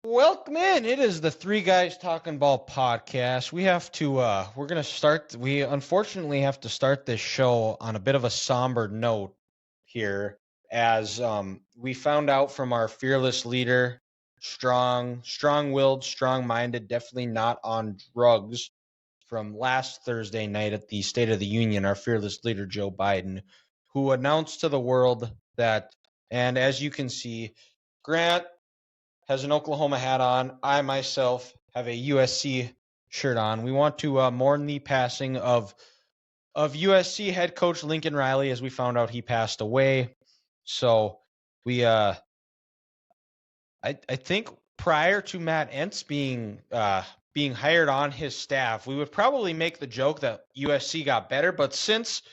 Welcome in. It is the Three Guys Talking Ball podcast. We unfortunately have to start this show on a bit of a somber note here as we found out from our fearless leader, strong-willed, strong-minded, definitely not on drugs from last Thursday night at the State of the Union, our fearless leader, Joe Biden, who announced to the world that, and as you can see, Grant has an Oklahoma hat on. I myself have a USC shirt on. We want to mourn the passing of USC head coach Lincoln Riley, as we found out he passed away. So we, I think prior to Matt Entz being hired on his staff, we would probably make the joke that USC got better. But since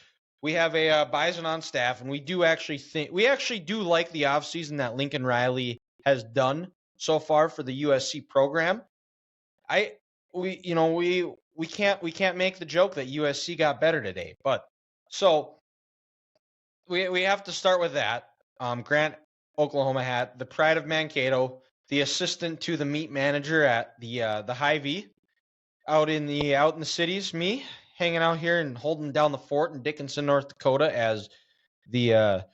we have a Bison on staff, and we do actually like the offseason that Lincoln Riley has done so far for the USC program. We can't make the joke that USC got better today, but so we have to start with that. Grant, Oklahoma hat, the pride of Mankato, the assistant to the meat manager at the Hy-Vee out in the cities. Me hanging out here and holding down the fort in Dickinson, North Dakota, as this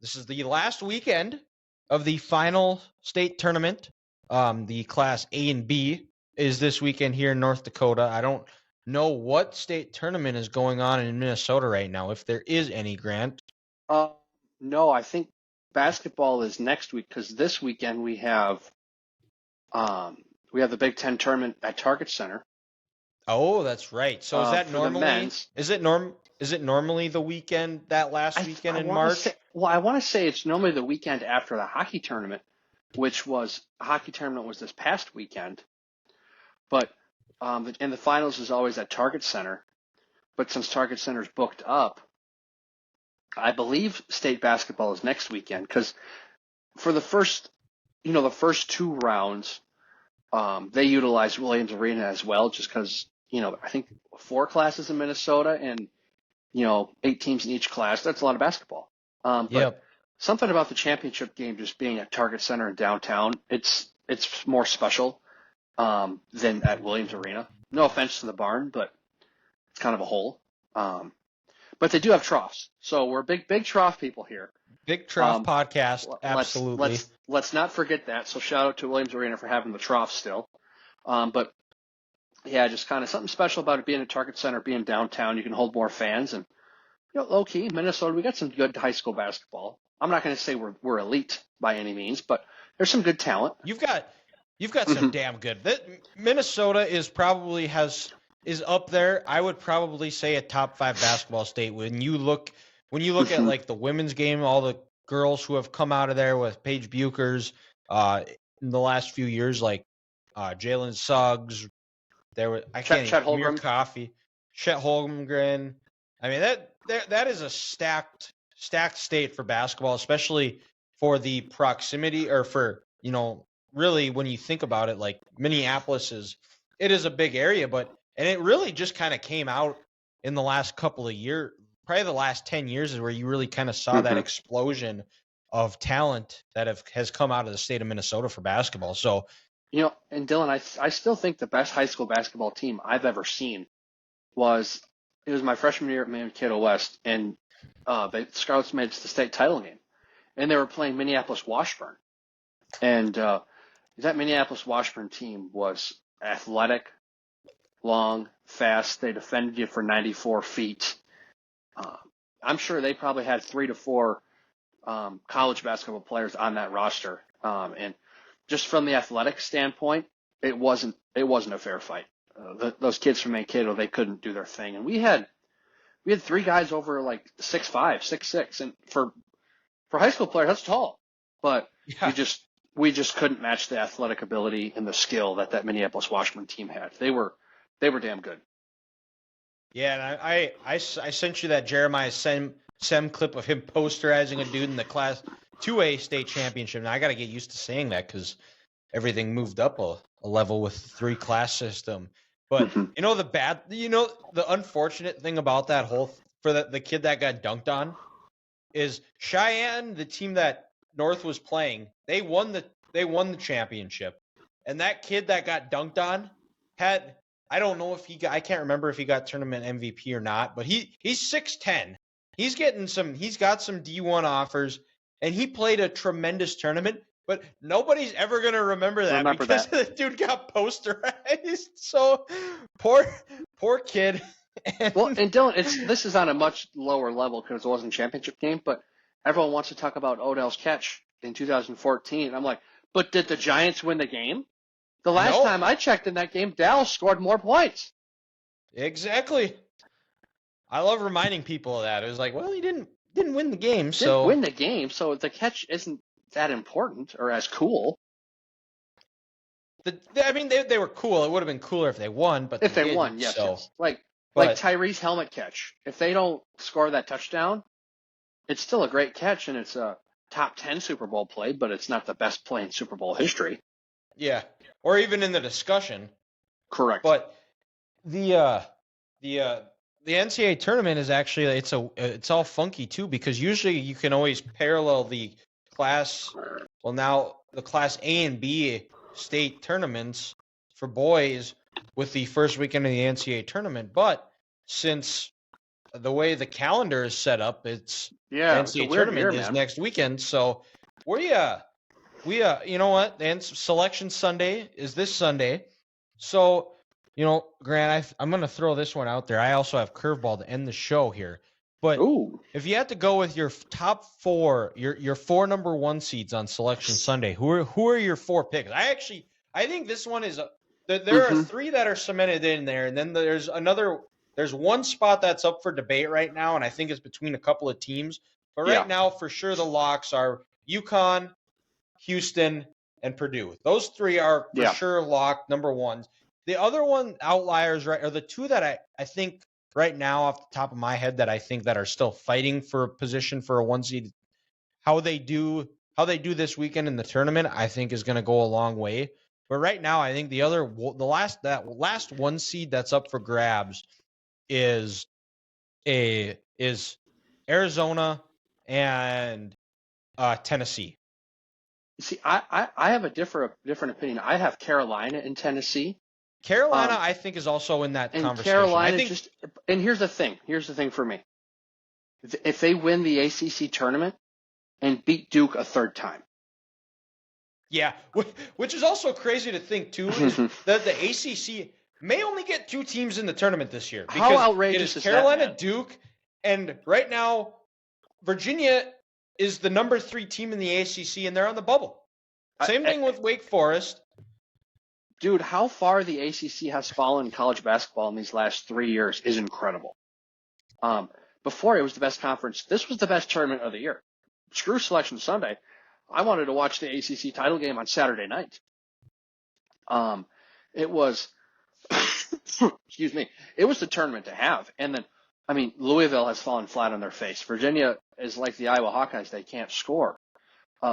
is the last weekend of the final state tournament. The Class A and B is this weekend here in North Dakota. I don't know what state tournament is going on in Minnesota right now, if there is any, Grant. No, I think basketball is next week because this weekend we have the Big Ten tournament at Target Center. Oh, that's right. So is that normally is it normally the weekend, that last weekend in March? I want to say it's normally the weekend after the hockey tournament, hockey tournament was this past weekend. But and the finals is always at Target Center. But since Target Center's booked up, I believe state basketball is next weekend because for the first two rounds, they utilize Williams Arena as well, just because I think 4 classes in Minnesota and 8 teams in each class. That's a lot of basketball. But something about the championship game just being at Target Center in downtown, it's more special than at Williams Arena. No offense to the barn, but it's kind of a hole. But they do have troughs, so we're big trough people here. Big trough podcast, absolutely. Let's not forget that. So shout out to Williams Arena for having the trough still. But yeah, just kind of something special about it being at Target Center, being downtown. You can hold more fans, and low key, Minnesota, we got some good high school basketball. I'm not going to say we're elite by any means, but there's some good talent. You've got some damn good. Minnesota is up there. I would probably say a top 5 basketball state. When you look at like the women's game, all the girls who have come out of there with Paige Buchers in the last few years, like Jalen Suggs, Chet Holmgren. I mean that is a stacked state for basketball, especially for the proximity, or for really when you think about it, like Minneapolis is a big area, and it really just kind of came out in the last couple of years. Probably the last 10 years is where you really kind of saw that explosion of talent that has come out of the state of Minnesota for basketball. So, and Dylan, I still think the best high school basketball team I've ever seen was my freshman year at Mankato West, and the Scarlets made it to the state title game, and they were playing Minneapolis Washburn, and that Minneapolis Washburn team was athletic, long, fast. They defended you for 94 feet. I'm sure they probably had 3 to 4 college basketball players on that roster. And just from the athletic standpoint, it wasn't a fair fight. Those kids from Mankato, they couldn't do their thing. And we had 3 guys over like 6'5", 6'6", and for high school players, that's tall. But we just couldn't match the athletic ability and the skill that Minneapolis Washburn team had. They were damn good. Yeah, and I sent you that Jeremiah Sem clip of him posterizing a dude in the Class 2A state championship. Now I got to get used to saying that because everything moved up a level with the 3-class system. But the unfortunate thing about that whole for the kid that got dunked on is Cheyenne, the team that North was playing. They won they won the championship. And that kid that got dunked on I don't know if I can't remember if he got tournament MVP or not, but he's 6'10". He's got some D1 offers, and he played a tremendous tournament, but nobody's ever going to remember that because the dude got posterized. So poor kid. And Dylan, this is on a much lower level because it wasn't a championship game, but everyone wants to talk about Odell's catch in 2014. I'm like, but did the Giants win the game? The last time I checked in that game, Dallas scored more points. Exactly. I love reminding people of that. It was like, well, he didn't win the game, so the catch isn't that important or as cool. They were cool. It would have been cooler if they won, but if they won, yes. Like Tyree's helmet catch. If they don't score that touchdown, it's still a great catch and it's a top 10 Super Bowl play, but it's not the best play in Super Bowl history. Yeah, or even in the discussion. Correct. But the NCAA tournament is actually it's all funky too because usually you can always parallel the class A and B state tournaments for boys with the first weekend of the NCAA tournament, but since the way the calendar is set up, the NCAA tournament is next weekend. So we you know what? And Selection Sunday is this Sunday. So, Grant, I'm going to throw this one out there. I also have Curveball to end the show here. But if you had to go with your top four, your four number one seeds on Selection Sunday, who are your four picks? I think this one is there are three that are cemented in there, and then there's one spot that's up for debate right now, and I think it's between a couple of teams. But right now, for sure, the locks are UConn, Houston, and Purdue. Those three are for sure locked number ones. The other one outliers, right, are the two that I think right now off the top of my head that I think that are still fighting for a position for a one seed. How they do this weekend in the tournament, I think is going to go a long way. But right now, I think that last one seed that's up for grabs is Arizona and Tennessee. See, I have a different opinion. I have Carolina and Tennessee. Carolina, I think, is also in that conversation. Carolina and here's the thing. Here's the thing for me. If they win the ACC tournament and beat Duke a third time. Yeah, which is also crazy to think, too, is that the ACC may only get two teams in the tournament this year. Because how outrageous is Carolina, Duke, and right now, Virginia is the number 3 team in the ACC, and they're on the bubble. Same thing with Wake Forest. Dude, how far the ACC has fallen in college basketball in these last 3 years is incredible. Before, it was the best conference. This was the best tournament of the year. Screw Selection Sunday. I wanted to watch the ACC title game on Saturday night. It was, excuse me, it was the tournament to have. And then, Louisville has fallen flat on their face. Virginia is like the Iowa Hawkeyes. They can't score.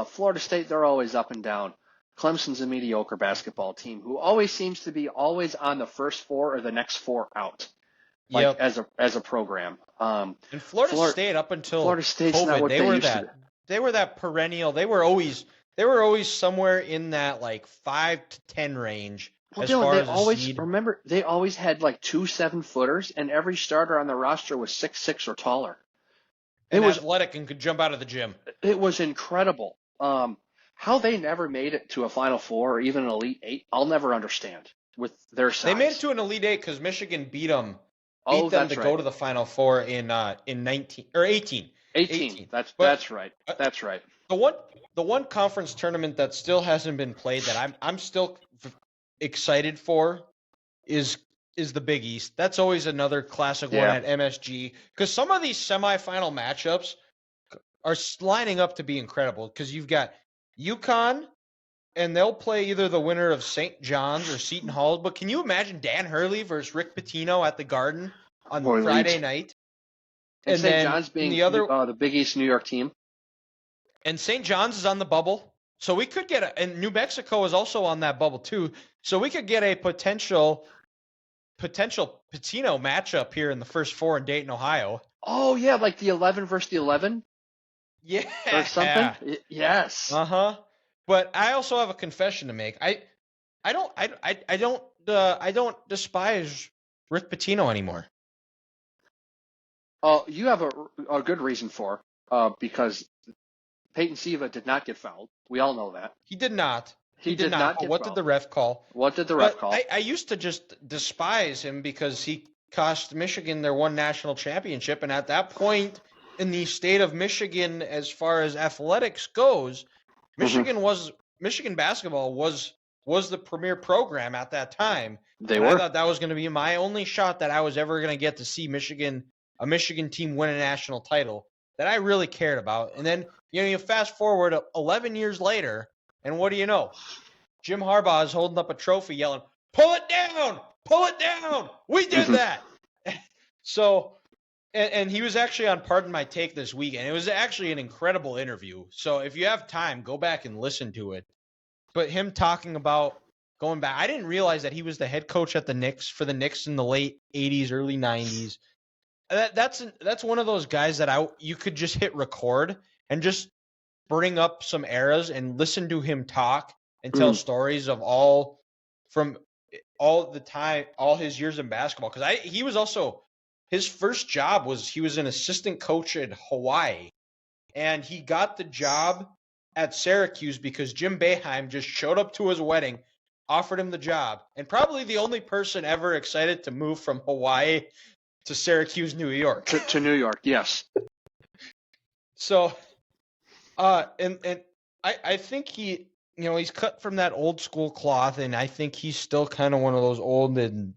Florida State, they're always up and down. Clemson's a mediocre basketball team who always seems to be always on the first 4 or the next 4 out, as a program. And Florida State up until Florida State's COVID, not what they used to be. They were that perennial. They were always somewhere in that 5 to 10 range. Well, Dylan, they always had 2 7-footers, and every starter on the roster was 6'6" or taller. And was athletic and could jump out of the gym. It was incredible. How they never made it to a Final Four or even an Elite 8, I'll never understand with their size. They made it to an Elite 8 because Michigan beat them to go to the Final Four in 19 or 18. 18. That's right. That's right. The one conference tournament that still hasn't been played that I'm still excited for is the Big East. That's always another classic one at MSG because some of these semifinal matchups are lining up to be incredible because you've got UConn and they'll play either the winner of St. John's or Seton Hall. But can you imagine Dan Hurley versus Rick Pitino at the Garden on Friday night? And St. John's being the Big East New York team. And St. John's is on the bubble. So we could get and New Mexico is also on that bubble too. So we could get a potential Pitino matchup here in the first 4 in Dayton, Ohio. Oh yeah, like the 11 versus the 11? Yeah. Or something? Yes. Uh-huh. But I also have a confession to make. I don't despise Rick Pitino anymore. You have a good reason for because Peyton Siva did not get fouled. We all know that. He did not. He did not get What fouled. did the ref call? What did the ref call? I used to just despise him because he cost Michigan their one national championship, and at that point in the state of Michigan, as far as athletics goes, Michigan basketball was the premier program at that time. They were. I thought that was going to be my only shot that I was ever going to get to see a Michigan team win a national title that I really cared about. And then you fast forward 11 years later, and what do you know? Jim Harbaugh is holding up a trophy, yelling, "Pull it down! Pull it down! We did that!" So, and he was actually on Pardon My Take this week, and it was actually an incredible interview. So if you have time, go back and listen to it. But him talking about going back, I didn't realize that he was the head coach at the Knicks for the Knicks in the late 80s, early 90s. That's one of those guys that you could just hit record and just bring up some eras and listen to him talk and tell stories of all his years in basketball. Because he was also, his first job was he was an assistant coach at Hawaii, and he got the job at Syracuse because Jim Boeheim just showed up to his wedding, offered him the job, and probably the only person ever excited to move from Hawaii to Syracuse, New York. To New York, yes. So, and I think he's cut from that old school cloth, and I think he's still kind of one of those old and,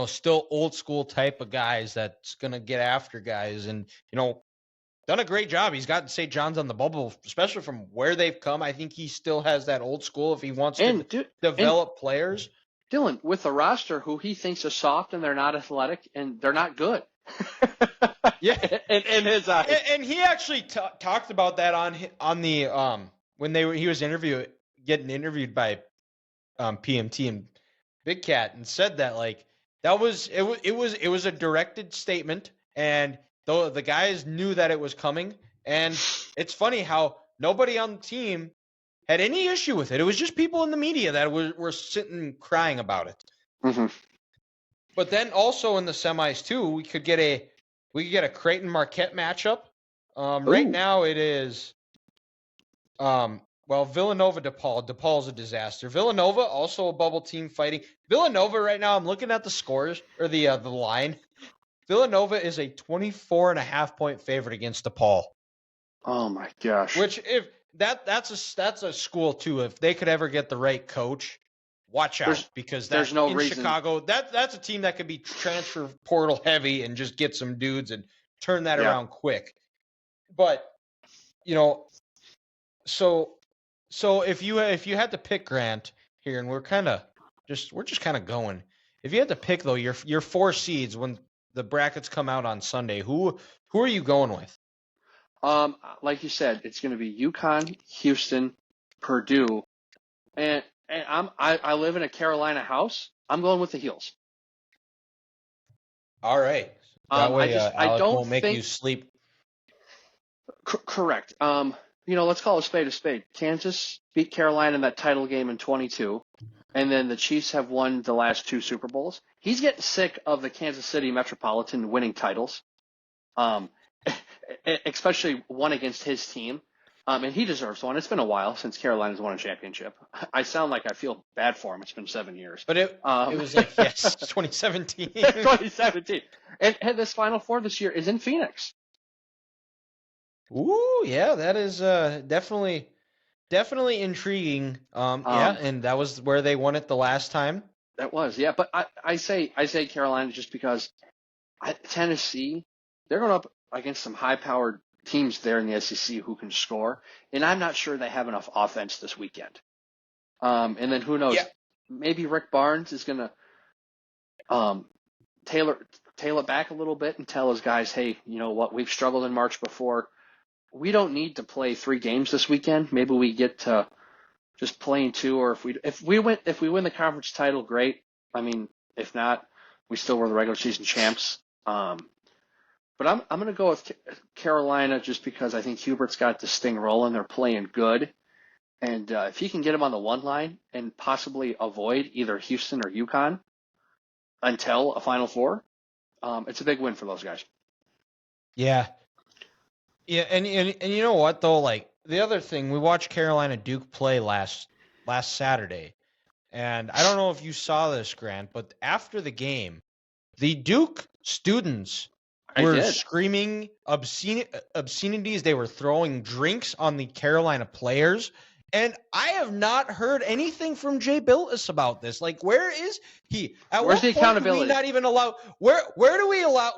still old school type of guys that's going to get after guys and, done a great job. He's gotten St. John's on the bubble, especially from where they've come. I think he still has that old school if he wants to develop players. Dylan, with a roster who he thinks is soft and they're not athletic and they're not good. Yeah, in his eyes. And he actually talked about that on the when he was getting interviewed by PMT and Big Cat, and said that it was a directed statement, and the guys knew that it was coming. And it's funny how nobody on the team had any issue with it. It was just people in the media that were sitting crying about it. Mm-hmm. But then also in the semis too, we could get a Creighton Marquette matchup. Right now it is Villanova DePaul. DePaul's a disaster. Villanova also a bubble team fighting. Villanova right now, I'm looking at the scores or the line. Villanova is a 24.5 point favorite against DePaul. Oh my gosh. Which if that's a school too. If they could ever get the right coach, watch out, because there's no reason. Chicago, that's a team that could be transfer portal heavy and just get some dudes and turn that around quick. But so if you had to pick, Grant, here, and we're just kind of going. If you had to pick though, your 4 seeds when the brackets come out on Sunday, who are you going with? Like you said, it's going to be UConn, Houston, Purdue, and I live in a Carolina house. I'm going with the Heels. All right. That way, I don't make you sleep. Correct. Let's call a spade. Kansas beat Carolina in that title game in 22, and then the Chiefs have won the last 2 Super Bowls. He's getting sick of the Kansas City Metropolitan winning titles, especially one against his team. And he deserves one. It's been a while since Carolina's won a championship. I sound like I feel bad for him. It's been 7 years. But it was 2017. 2017. And this Final Four this year is in Phoenix. Ooh, yeah, that is definitely intriguing. And that was where they won it the last time. That was, yeah. But I say Carolina just because Tennessee, they're going up against some high-powered teams there in the SEC who can score, and I'm not sure they have enough offense this weekend. And then who knows? Yeah. Maybe Rick Barnes is going to tailor it back a little bit and tell his guys, hey, you know what? We've struggled in March before. We don't need to play 3 games this weekend. Maybe we get to just playing 2, or if we win the conference title, great. I mean, if not, we still were the regular season champs. But I'm going to go with Carolina just because I think Hubert's got this thing rolling. They're playing good. And if he can get him on the one line and possibly avoid either Houston or UConn until a Final Four, it's a big win for those guys. Yeah. Yeah, and you know what though? Like the other thing, we watched Carolina Duke play last Saturday, and I don't know if you saw this, Grant, but after the game, the Duke students were screaming obscenities. They were throwing drinks on the Carolina players. And I have not heard anything from Jay Billis about this. Like, where is he? Where's the accountability? Do we not even allow? Where do we allow?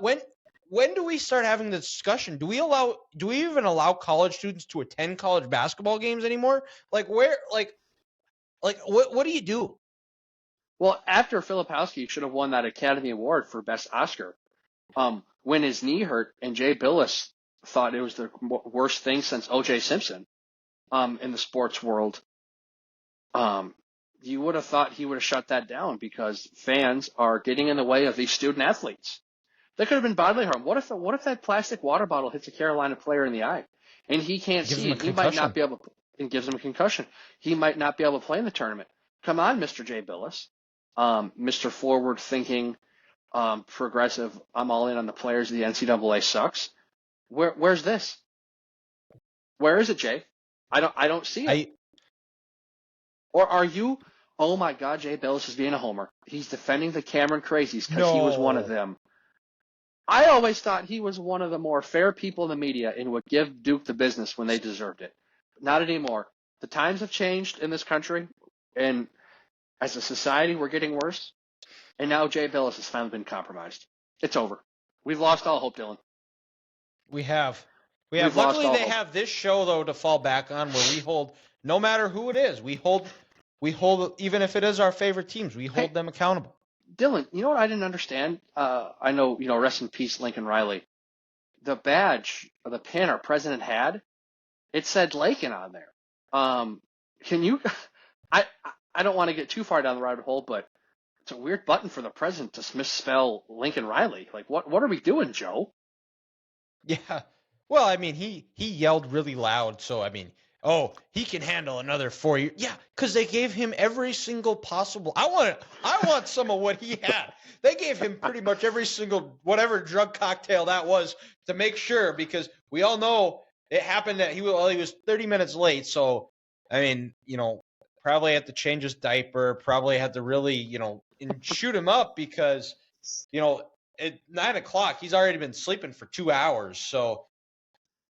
When do we start having the discussion? Do we even allow college students to attend college basketball games anymore? Like, where? Like what do you do? Well, after Filipowski should have won that Academy Award for Best Oscar, when his knee hurt and Jay Billis thought it was the worst thing since O.J. Simpson in the sports world, you would have thought he would have shut that down because fans are getting in the way of these student athletes. There could have been bodily harm. What if that plastic water bottle hits a Carolina player in the eye and he can't see it? He might not be able to, and gives him a concussion. He might not be able to play in the tournament. Come on, Mr. Jay Billis. Mr. Forward thinking, progressive, I'm all in on the players. The NCAA sucks. Where's this? Where is it, Jay? I don't see it. Or are you? Oh my God, Jay Billis is being a homer. He's defending the Cameron Crazies because he was one of them. I always thought he was one of the more fair people in the media and would give Duke the business when they deserved it. Not anymore. The times have changed in this country, and as a society, we're getting worse. And now Jay Billis has finally been compromised. It's over. We've lost all hope, Dylan. We have. Luckily, they have this show, though, to fall back on where we hold, no matter who it is, we hold, even if it is our favorite teams, we hold them accountable. Dylan, you know what I didn't understand? I know, rest in peace, Lincoln Riley. The badge, or the pin our president had, it said Lakin on there. Can you? I don't want to get too far down the rabbit hole, but it's a weird button for the president to misspell Lincoln Riley. Like, what are we doing, Joe? Yeah. Well, I mean, he yelled really loud, so I mean, he can handle another 4 years. Yeah, because they gave him every single possible. I want some of what he had. They gave him pretty much every single whatever drug cocktail that was to make sure, because we all know it happened that he was 30 minutes late. So I mean, probably had to change his diaper. Probably had to really shoot him up because at 9 o'clock he's already been sleeping for 2 hours. So.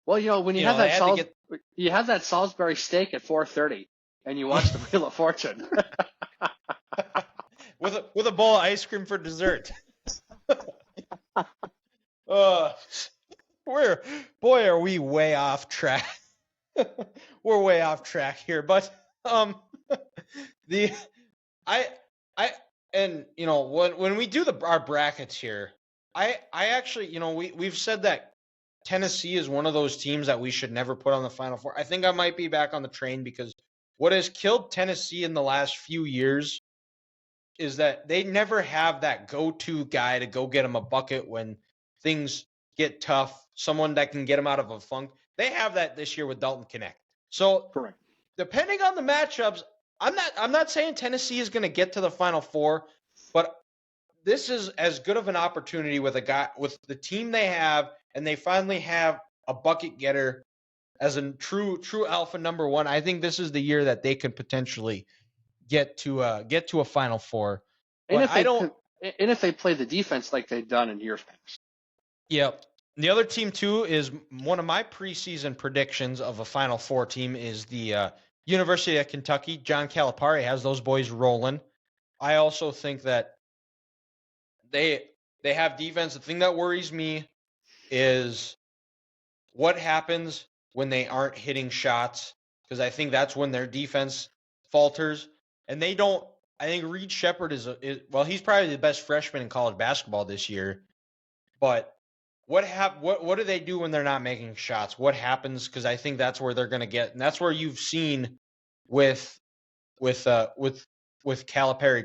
Well, when you have that Salisbury steak at 4:30 and you watch the Wheel of Fortune with a bowl of ice cream for dessert. Are we way off track. We're way off track here, but when we do our brackets here, I actually, we've said that Tennessee is one of those teams that we should never put on the Final Four. I think I might be back on the train because what has killed Tennessee in the last few years is that they never have that go-to guy to go get them a bucket when things get tough, someone that can get them out of a funk. They have that this year with Dalton Knecht. So, correct. Depending on the matchups, I'm not saying Tennessee is going to get to the Final Four, but this is as good of an opportunity with the team they have. And they finally have a bucket getter as a true alpha number one. I think this is the year that they could potentially get to a Final Four. And if they play the defense like they've done in years past. Yep. The other team too is one of my preseason predictions of a Final Four team is the University of Kentucky. John Calipari has those boys rolling. I also think that they have defense. The thing that worries me is what happens when they aren't hitting shots, because I think that's when their defense falters. And they don't – I think Reed Sheppard is he's probably the best freshman in college basketball this year. But what do they do when they're not making shots? What happens? Because I think that's where they're going to get – and that's where you've seen with Calipari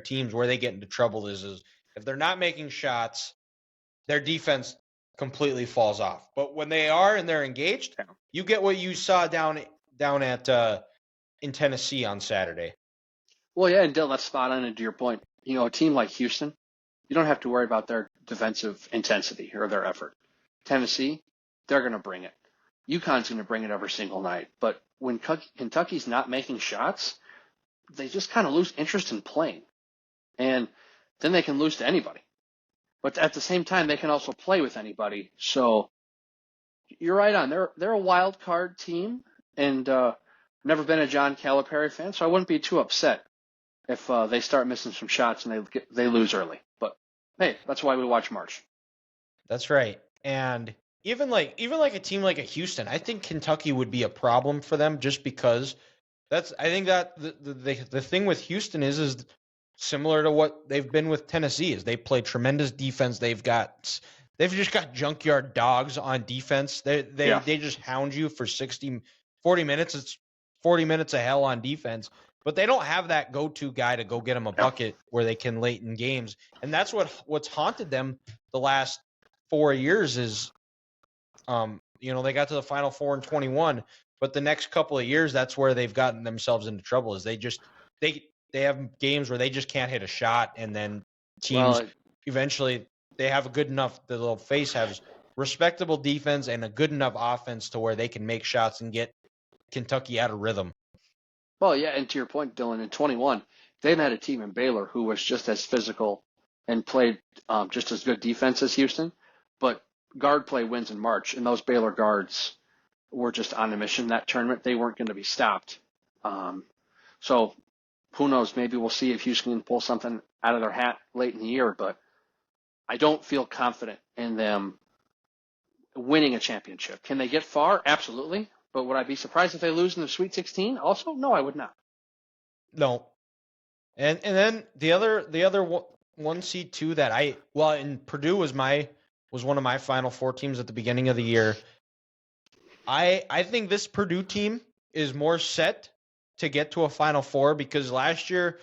teams where they get into trouble is if they're not making shots, their defense – completely falls off. But when they are and they're engaged, you get what you saw down at in Tennessee on Saturday. Well, yeah, and Dylan, that's spot on. And to your point, a team like Houston, you don't have to worry about their defensive intensity or their effort. Tennessee, they're going to bring it. UConn's going to bring it every single night. But when Kentucky's not making shots, they just kind of lose interest in playing. And then they can lose to anybody. But at the same time, they can also play with anybody. So you're right on. They're a wild card team, and never been a John Calipari fan, so I wouldn't be too upset if they start missing some shots and they lose early. But hey, that's why we watch March. That's right. And even like a team like a Houston, I think Kentucky would be a problem for them just because I think that the thing with Houston is similar to what they've been with Tennessee is they play tremendous defense. They've just got junkyard dogs on defense. They just hound you for 40 minutes. It's 40 minutes of hell on defense. But they don't have that go-to guy to go get them a bucket where they can late in games. And that's what's haunted them the last 4 years is they got to the Final Four in 21, but the next couple of years that's where they've gotten themselves into trouble is they have games where they just can't hit a shot, and then teams eventually they have a good enough the little face has respectable defense and a good enough offense to where they can make shots and get Kentucky out of rhythm. Well, yeah, and to your point, Dylan, in 21, they had a team in Baylor who was just as physical and played just as good defense as Houston, but guard play wins in March, and those Baylor guards were just on a mission that tournament. They weren't going to be stopped. So who knows? Maybe we'll see if Houston can pull something out of their hat late in the year, but I don't feel confident in them winning a championship. Can they get far? Absolutely. But would I be surprised if they lose in the Sweet 16? Also, no, I would not. No. And then the other one seed too that and Purdue was one of my Final Four teams at the beginning of the year. I think this Purdue team is more set to get to a Final Four because last year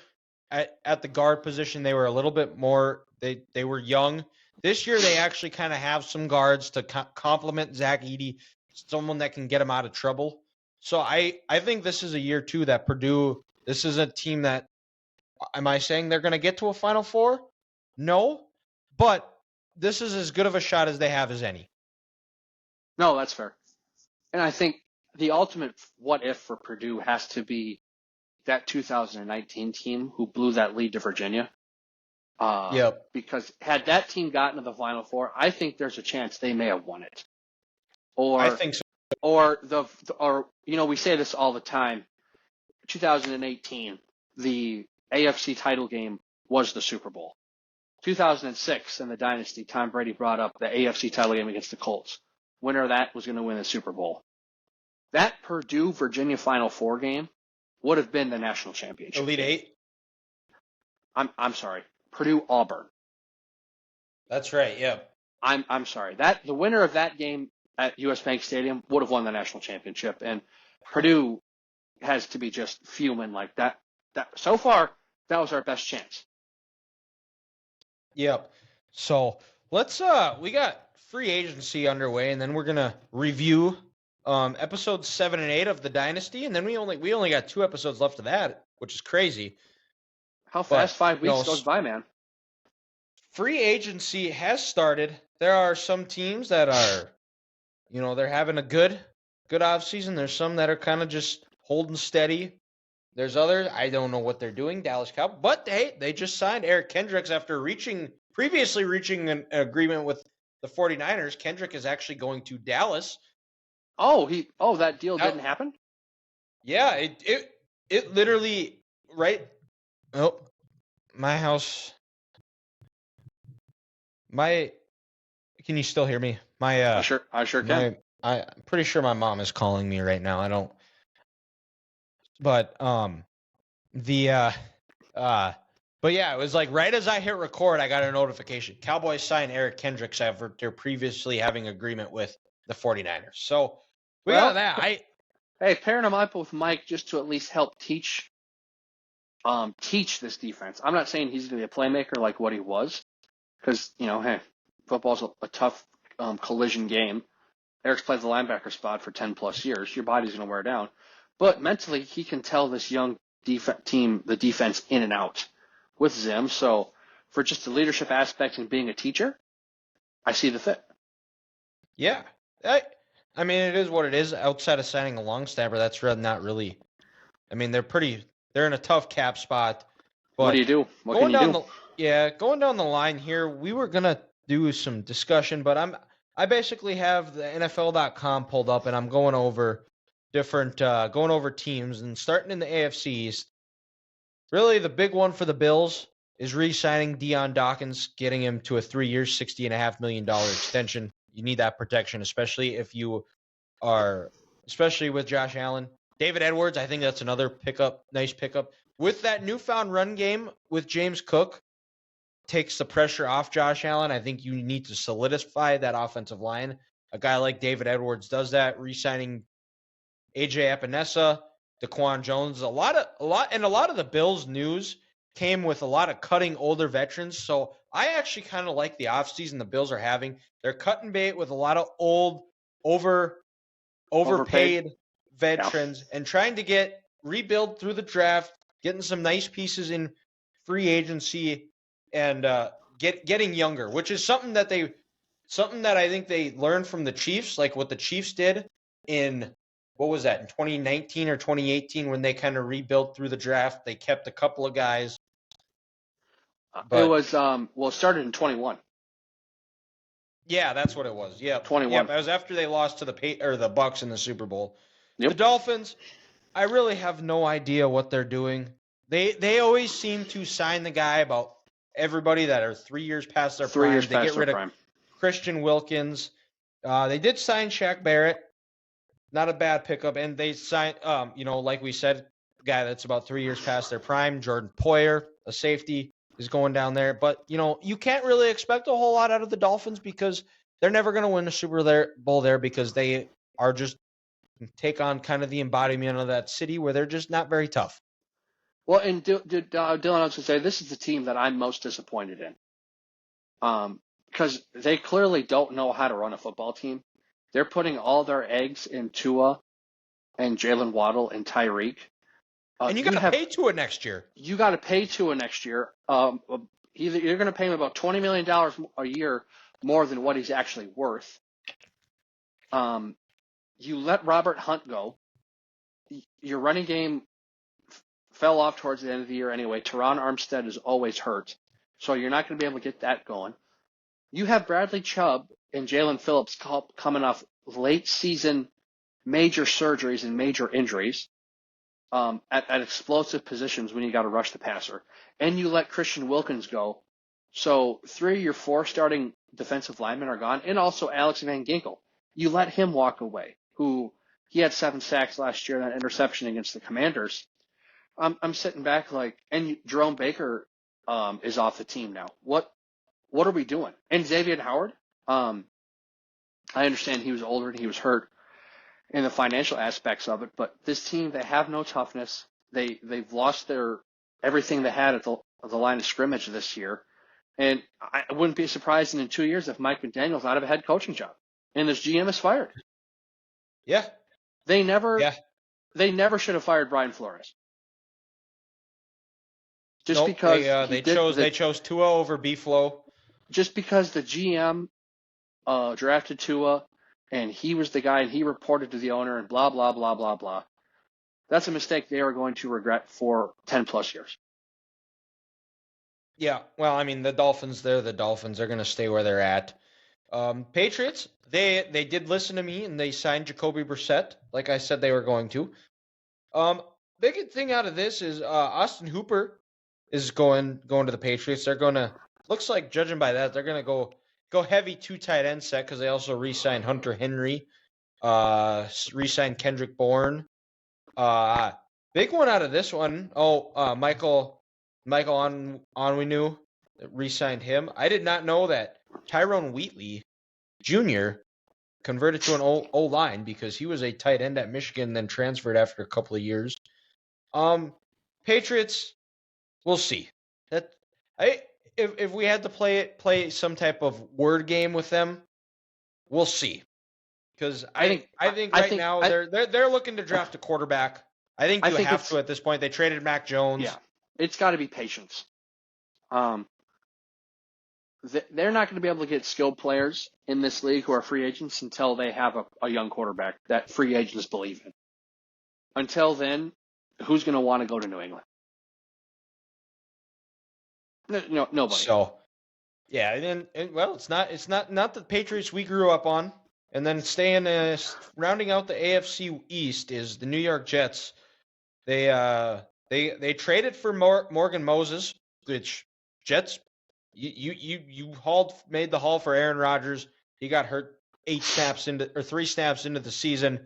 at the guard position they were a little bit more they were young. This year they actually kind of have some guards to complement Zach Edey, someone that can get him out of trouble. So I think this is a year too that Purdue. This is a team that. Am I saying they're going to get to a Final Four? No, but this is as good of a shot as they have as any. No, that's fair. And I think the ultimate what if for Purdue has to be that 2019 team who blew that lead to Virginia. Yep. Because had that team gotten to the Final Four, I think there's a chance they may have won it. Or I think so. Or we say this all the time. 2018, the AFC title game was the Super Bowl. 2006 in the Dynasty, Tom Brady brought up the AFC title game against the Colts. Winner of that was going to win the Super Bowl. That Purdue-Virginia Final Four game would have been the national championship. Elite Eight? I'm sorry. Purdue-Auburn. That's right, yeah. I'm sorry. The winner of that game at US Bank Stadium would have won the national championship. And Purdue has to be just fuming like that. So far, that was our best chance. Yep. So let's we got free agency underway, and then we're gonna review episodes 7 and 8 of the Dynasty, and then we only got 2 episodes left of that, which is crazy. How fast 5 weeks goes by, man. Free agency has started. There are some teams that are, they're having a good off season. There's some that are kind of just holding steady. There's others, I don't know what they're doing, Dallas Cowboys. But they just signed Eric Kendricks after previously reaching an agreement with the 49ers. Kendrick is actually going to Dallas. That deal didn't happen? Yeah, it literally right. Oh, my house. Can you still hear me? I sure can. I'm pretty sure my mom is calling me right now. I don't. But but yeah, it was like right as I hit record, I got a notification. Cowboys signed Eric Kendricks after previously having agreement with the 49ers. So we got that. Hey, pairing him up with Mike just to at least help teach this defense. I'm not saying he's going to be a playmaker like what he was, because hey, football's a tough collision game. Eric's played the linebacker spot for 10 plus years. Your body's going to wear down. But mentally, he can tell this young team the defense in and out with Zim. So for just the leadership aspect and being a teacher, I see the fit. Yeah. I mean, it is what it is. Outside of signing a long snapper, that's not really. I mean, they're in a tough cap spot. But What do you do? What can you do? going down the line here, we were gonna do some discussion, but I basically have the NFL.com pulled up, and I'm going over going over teams, and starting in the AFC East. Really, the big one for the Bills is re-signing Deion Dawkins, getting him to a 3 year, $60.5 million extension. You need that protection, especially especially with Josh Allen. David Edwards, I think that's another nice pickup. With that newfound run game with James Cook, takes the pressure off Josh Allen. I think you need to solidify that offensive line. A guy like David Edwards does that, re-signing AJ Epinesa, Daquan Jones. A lot of the Bills news came with a lot of cutting older veterans. So I actually kind of like the offseason the Bills are having. They're cutting bait with a lot of old, overpaid veterans and trying to rebuild through the draft, getting some nice pieces in free agency and getting younger, which is something that I think they learned from the Chiefs, like what the Chiefs did in what was that, in 2019 or 2018, when they kind of rebuilt through the draft. They kept a couple of guys. It was it started in 21. Yeah, that's what it was. Yeah, 21. Yeah, that was after they lost to the Bucks in the Super Bowl. Yep. The Dolphins, I really have no idea what they're doing. They always seem to sign the guy about everybody that are 3 years past their prime. They get rid of Christian Wilkins. They did sign Shaq Barrett. Not a bad pickup. And they signed, like we said, a guy that's about 3 years past their prime, Jordan Poyer, a safety, is going down there. But, you can't really expect a whole lot out of the Dolphins because they're never going to win a Super Bowl there because they are just take on kind of the embodiment of that city where they're just not very tough. Well, and Dylan, I was going to say, this is the team that I'm most disappointed in. Because they clearly don't know how to run a football team. They're putting all their eggs in Tua and Jalen Waddle and Tyreek. And you got to pay Tua next year. You got to pay Tua next year. You're going to pay him about $20 million a year more than what he's actually worth. You let Robert Hunt go. Your running game fell off towards the end of the year anyway. Teron Armstead is always hurt, so you're not going to be able to get that going. You have Bradley Chubb and Jalen Phillips coming off late season major surgeries and major injuries at explosive positions when you got to rush the passer. And you let Christian Wilkins go. So 3 of your 4 starting defensive linemen are gone, and also Alex Van Ginkel. You let him walk away, he had 7 sacks last year and that interception against the Commanders. I'm sitting back and Jerome Baker is off the team now. What are we doing? And Xavier Howard, I understand he was older and he was hurt in the financial aspects of it, but this team, they have no toughness. They've lost everything they had at the line of scrimmage this year. And I wouldn't be surprised in 2 years if Mike McDaniel's out of a head coaching job and this GM is fired. Yeah. They never should have fired Brian Flores. Because they chose Tua over B-Flow. Just because the GM drafted Tua and he was the guy and he reported to the owner and blah, blah, blah, blah, blah. That's a mistake they are going to regret for 10 plus years. Yeah, well, I mean, the Dolphins, they're the Dolphins. They're going to stay where they're at. Patriots, they did listen to me, and they signed Jacoby Brissett, like I said they were going to. Big thing out of this is Austin Hooper is going to the Patriots. They're going to, looks like, judging by that, they're going to go heavy 2 tight end set because they also re-signed Hunter Henry, re-signed Kendrick Bourne. Big one out of this one, Michael Onwenu re-signed him. I did not know that Tyrone Wheatley Jr. converted to an O-line because he was a tight end at Michigan, then transferred after a couple of years. Patriots, we'll see. If we had to play some type of word game with them, we'll see. Because I think right now they're looking to draft a quarterback. I think you have to at this point. They traded Mac Jones. Yeah, it's got to be patience. They're not going to be able to get skilled players in this league who are free agents until they have a young quarterback that free agents believe in. Until then, who's going to want to go to New England? No, nobody. So, yeah, and it's not the Patriots we grew up on. And then rounding out the AFC East is the New York Jets. They traded for Morgan Moses, which Jets you made the haul for Aaron Rodgers. He got hurt 3 snaps into the season.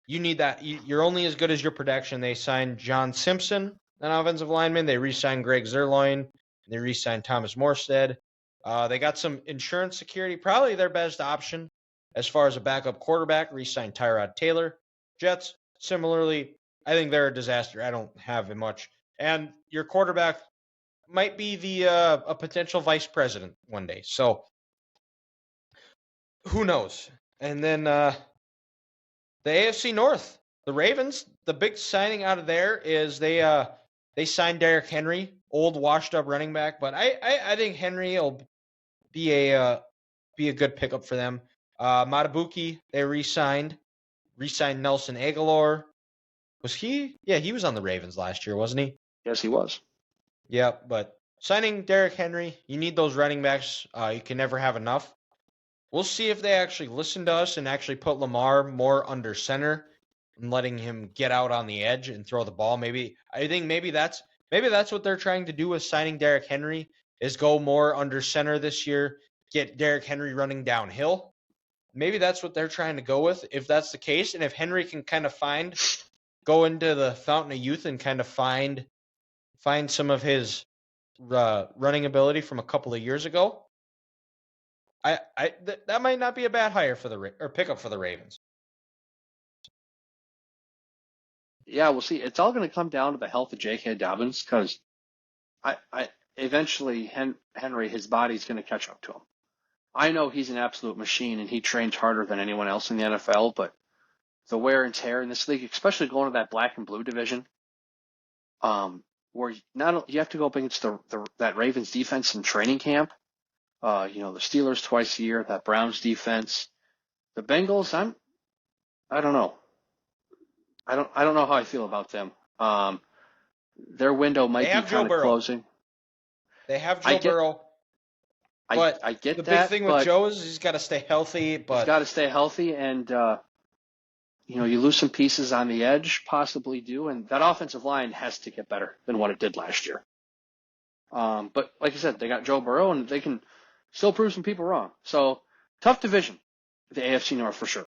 You need that. You're only as good as your production. They signed John Simpson, an offensive lineman. They re-signed Greg Zuerlein. They re-signed Thomas Morstead. They got some insurance security, probably their best option as far as a backup quarterback. Re-signed Tyrod Taylor. Jets, similarly, I think they're a disaster. I don't have much. And your quarterback might be a potential vice president one day. So who knows? And then the AFC North, the Ravens, the big signing out of there is they signed Derrick Henry, old washed up running back, but I think Henry will be a good pickup for them. Matabuki, they re-signed Nelson Aguilar. Was he? Yeah, he was on the Ravens last year, wasn't he? Yes, he was. Yeah, but signing Derrick Henry, you need those running backs. You can never have enough. We'll see if they actually listen to us and actually put Lamar more under center and letting him get out on the edge and throw the ball. I think maybe that's what they're trying to do with signing Derrick Henry is go more under center this year, get Derrick Henry running downhill. Maybe that's what they're trying to go with. If that's the case, and if Henry can kind of go into the fountain of youth and kind of find some of his running ability from a couple of years ago, that might not be a bad hire or pickup for the Ravens. Yeah, we'll see. It's all going to come down to the health of J.K. Dobbins because eventually Henry, his body's going to catch up to him. I know he's an absolute machine and he trains harder than anyone else in the NFL, but the wear and tear in this league, especially going to that black and blue division, where you have to go up against that Ravens defense in training camp. The Steelers twice a year, that Browns defense, the Bengals. I don't know. I don't know how I feel about them. Their window might be kind of closing. They have Joe Burrow. But I get the that. big thing with Joe is he's got to stay healthy. But he's got to stay healthy, and you lose some pieces on the edge, possibly do, and that offensive line has to get better than what it did last year. But like I said, they got Joe Burrow, and they can still prove some people wrong. So tough division, the AFC North for sure.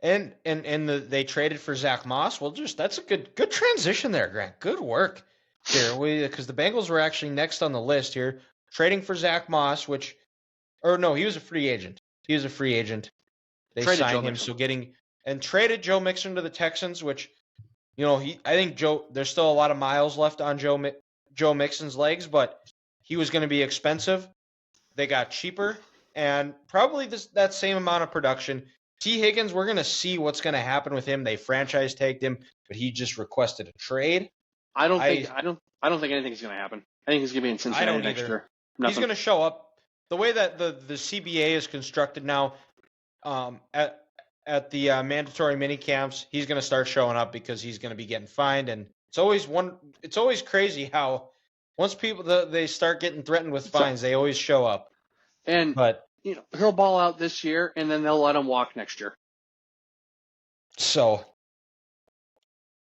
And they traded for Zach Moss. Well, that's a good transition there, Grant. Good work here. Because the Bengals were actually next on the list here, trading for Zach Moss, he was a free agent. They signed him, traded Joe Mixon to the Texans, which, I think there's still a lot of miles left on Joe Mixon's legs, but he was going to be expensive. They got cheaper and probably that same amount of production. T. Higgins, we're going to see what's going to happen with him. They franchise tagged him, but he just requested a trade. I don't think anything's going to happen. I think he's going to be in Cincinnati next year. He's going to show up. The way that the CBA is constructed now, at the mandatory mini camps, he's going to start showing up because he's going to be getting fined. And it's always crazy how once people they start getting threatened with fines, they always show up. But he'll ball out this year, and then they'll let him walk next year. So,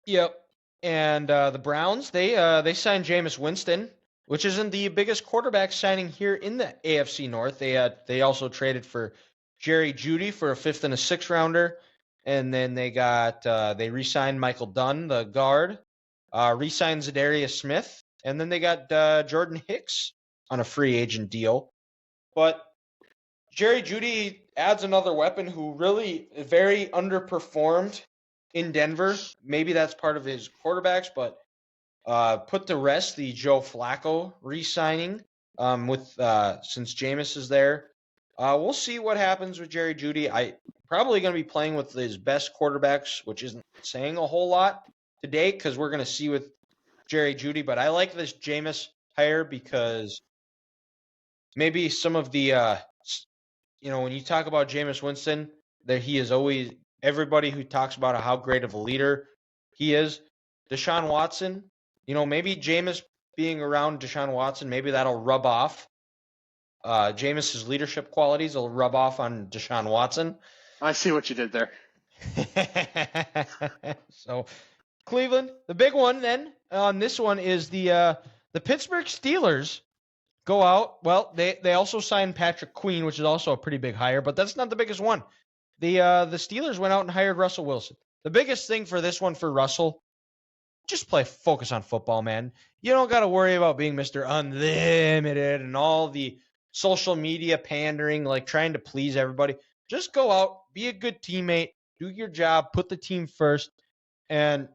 yep. And the Browns, they signed Jameis Winston, which isn't the biggest quarterback signing here in the AFC North. They also traded for Jerry Jeudy for a 5th and a 6th rounder, and then they re-signed Michael Dunn, the guard, re-signed Zadarius Smith, and then they got Jordan Hicks on a free agent deal. But Jerry Jeudy adds another weapon who really very underperformed in Denver. Maybe that's part of his quarterbacks, but put to rest the Joe Flacco re-signing since Jameis is there. We'll see what happens with Jerry Jeudy. probably going to be playing with his best quarterbacks, which isn't saying a whole lot today because we're going to see with Jerry Jeudy. But I like this Jameis hire because maybe some of the, when you talk about Jameis Winston, that he is always everybody who talks about how great of a leader he is. Deshaun Watson, maybe Jameis being around Deshaun Watson, maybe that'll rub off. Jameis's leadership qualities will rub off on Deshaun Watson. I see what you did there. So, Cleveland, the big one then on this one is the Pittsburgh Steelers go out. Well, they also signed Patrick Queen, which is also a pretty big hire, but that's not the biggest one. The Steelers went out and hired Russell Wilson. The biggest thing for this one for Russell, just focus on football, man. You don't got to worry about being Mr. Unlimited and all the social media pandering, like trying to please everybody. Just go out, be a good teammate, do your job, put the team first, and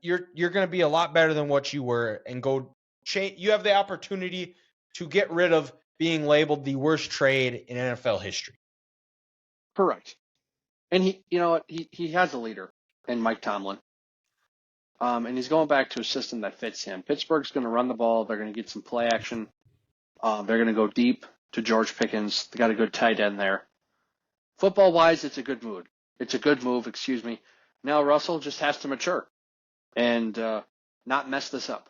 you're going to be a lot better than what you were and go change. You have the opportunity to get rid of being labeled the worst trade in NFL history. Correct. And he has a leader in Mike Tomlin. And he's going back to a system that fits him. Pittsburgh's going to run the ball. They're going to get some play action. They're going to go deep to George Pickens. They got a good tight end there. Football-wise, it's a good move. Now Russell just has to mature and not mess this up.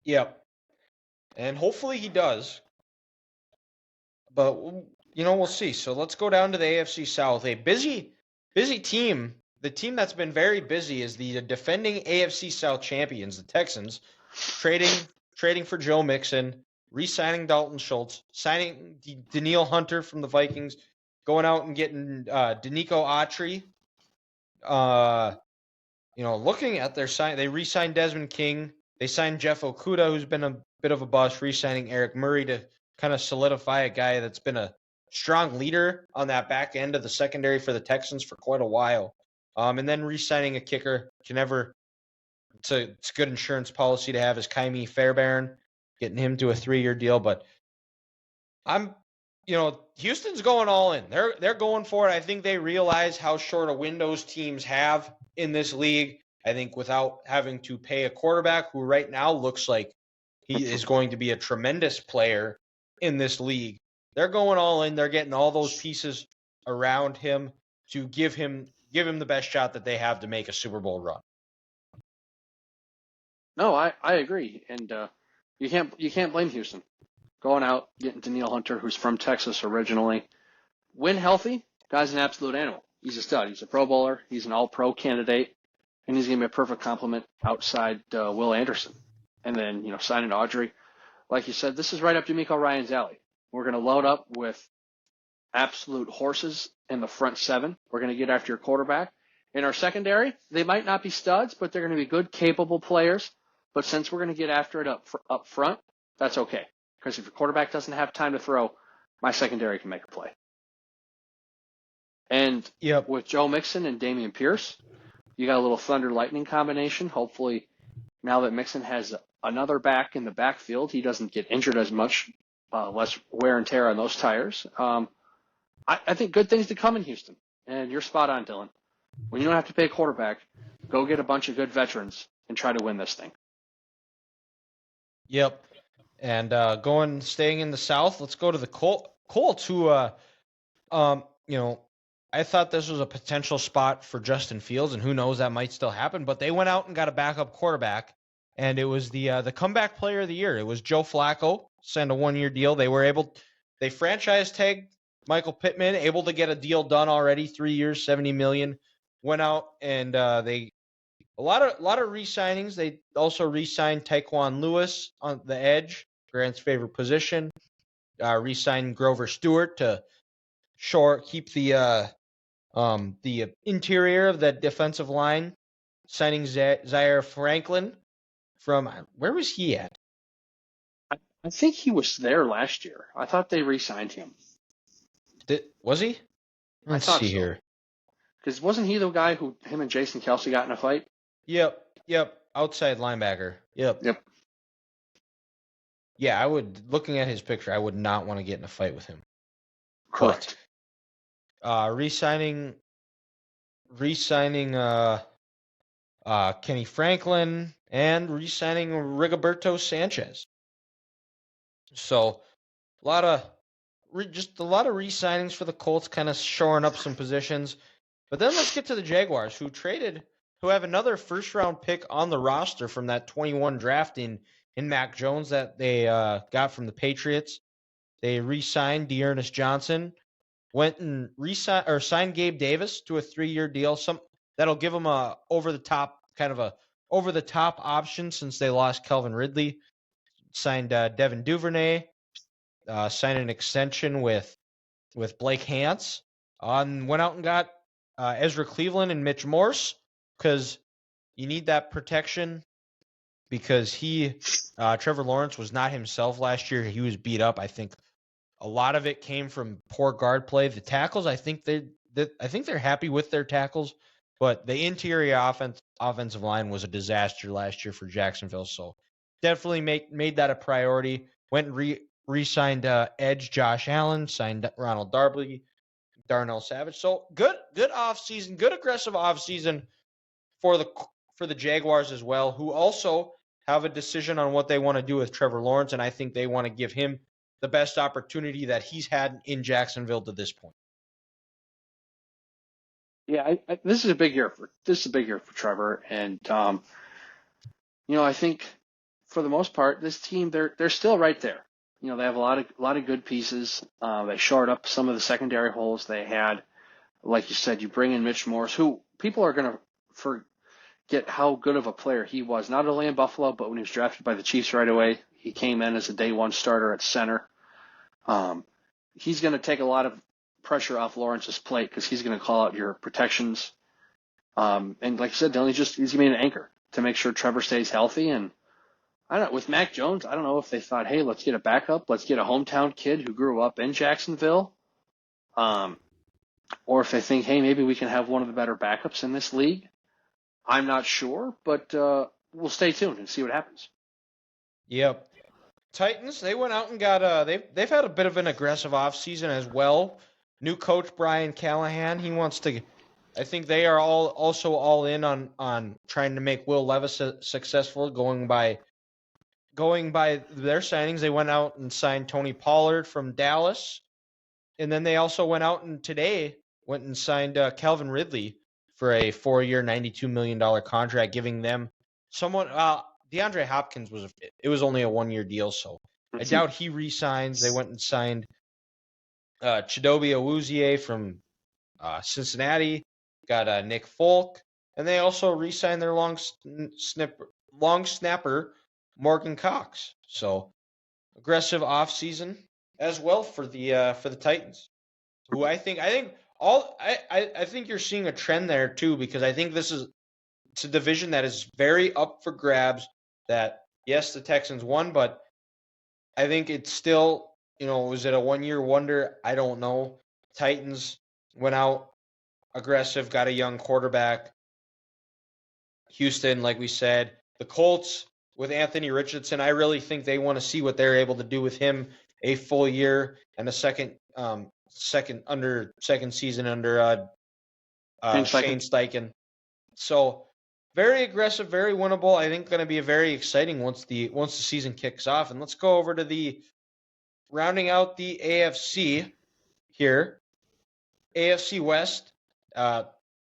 Yep. And hopefully he does. But, we'll see. So let's go down to the AFC South. A busy team. The team that's been very busy is the defending AFC South champions, the Texans, trading for Joe Mixon, re-signing Dalton Schultz, signing Danielle Hunter from the Vikings, going out and getting Danico Autry. Looking at their sign, they re-signed Desmond King. They signed Jeff Okudah, who's been a bit of a bust, re-signing Eric Murray to kind of solidify a guy that's been a strong leader on that back end of the secondary for the Texans for quite a while. And then re-signing a kicker. It's a good insurance policy to have is Kaimi Fairbairn, getting him to a 3-year deal. But Houston's going all in. They're going for it. I think they realize how short a windows teams have in this league. I think without having to pay a quarterback who right now looks like he is going to be a tremendous player in this league, they're going all in. They're getting all those pieces around him to give him the best shot that they have to make a Super Bowl run. No, I agree, and you can't blame Houston going out getting Danielle Hunter, who's from Texas originally. When healthy, guy's an absolute animal. He's a stud. He's a Pro Bowler. He's an All-Pro candidate, and he's gonna be a perfect complement outside Will Anderson. And then signing Audrey, like you said, this is right up D'Amico Ryan's alley. We're gonna load up with absolute horses in the front seven. We're going to get after your quarterback. In our secondary, they might not be studs, but they're going to be good, capable players. But since we're going to get after it up front, that's okay. Because if your quarterback doesn't have time to throw, my secondary can make a play. And with Joe Mixon and Dameon Pierce, you got a little thunder lightning combination. Hopefully, now that Mixon has another back in the backfield, he doesn't get injured as much, less wear and tear on those tires. I think good things to come in Houston. And you're spot on, Dylan. When you don't have to pay a quarterback, go get a bunch of good veterans and try to win this thing. Yep. And staying in the South, let's go to the Colts, who, I thought this was a potential spot for Justin Fields, and who knows, that might still happen. But they went out and got a backup quarterback, and it was the comeback player of the year. It was Joe Flacco, signed a 1-year deal. They franchise tagged Michael Pittman, able to get a deal done already, 3 years, $70 million. Went out and a lot of re-signings. They also re-signed Tyquan Lewis on the edge, Grant's favorite position. Re-signed Grover Stewart to keep the interior of the defensive line. Signing Zaire Franklin from where was he at? I think he was there last year. I thought they re-signed him. Was he? Let's see here. Because wasn't he the guy who him and Jason Kelsey got in a fight? Yep. Outside linebacker. Yep. Yeah, looking at his picture, I would not want to get in a fight with him. Correct. re-signing Kenny Franklin and re-signing Rigoberto Sanchez. So just a lot of re-signings for the Colts, kind of shoring up some positions. But then let's get to the Jaguars, who have another first-round pick on the roster from that 21 draft in Mac Jones that they got from the Patriots. They re-signed Dearness Johnson, went and signed Gabe Davis to a 3-year deal. That'll give them a over-the-top option since they lost Calvin Ridley. Signed Devin Duvernay. Signed an extension with Blake Hance. And went out and got Ezra Cleveland and Mitch Morse because you need that protection because Trevor Lawrence was not himself last year. He was beat up. I think a lot of it came from poor guard play. The tackles, I think they're happy with their tackles, but the interior offensive line was a disaster last year for Jacksonville. So definitely made that a priority. Went and re-signed edge Josh Allen, signed Ronald Darnell Savage. So good offseason, good aggressive offseason for the Jaguars as well, who also have a decision on what they want to do with Trevor Lawrence, and I think they want to give him the best opportunity that he's had in Jacksonville to this point. Yeah, this is a big year for Trevor, and I think for the most part, this team they're still right there. They have a lot of good pieces. They shored up some of the secondary holes they had. Like you said, you bring in Mitch Morse, who people are going to forget how good of a player he was, not only in Buffalo, but when he was drafted by the Chiefs right away. He came in as a day one starter at center. He's going to take a lot of pressure off Lawrence's plate because he's going to call out your protections. And like you said, he's going to be an anchor to make sure Trevor stays healthy. And I don't know, with Mac Jones, I don't know if they thought, hey, let's get a backup. Let's get a hometown kid who grew up in Jacksonville. Or if they think, hey, maybe we can have one of the better backups in this league. I'm not sure, but we'll stay tuned and see what happens. Yep. Titans, they went out and got they've had a bit of an aggressive offseason as well. New coach Brian Callahan, I think they are also all in on trying to make Will Levis successful going by their signings. They went out and signed Tony Pollard from Dallas. And then they also went out and today went and signed Calvin Ridley for a 4-year, $92 million contract, giving them someone DeAndre Hopkins was only a 1-year deal, so I doubt he re-signs. They went and signed Chidobe Awuzie from Cincinnati, got Nick Folk, and they also re-signed their long snapper Morgan Cox. So aggressive offseason as well for the Titans, who I think you're seeing a trend there too, because I think it's a division that is very up for grabs. That yes, the Texans won, but I think it's still, was it a 1-year wonder? I don't know. Titans went out aggressive, got a young quarterback. Houston, like we said, the Colts with Anthony Richardson, I really think they want to see what they're able to do with him a full year and a second season under Shane Steichen. So very aggressive, very winnable. I think going to be very exciting once the season kicks off. And let's go over to rounding out the AFC here. AFC West,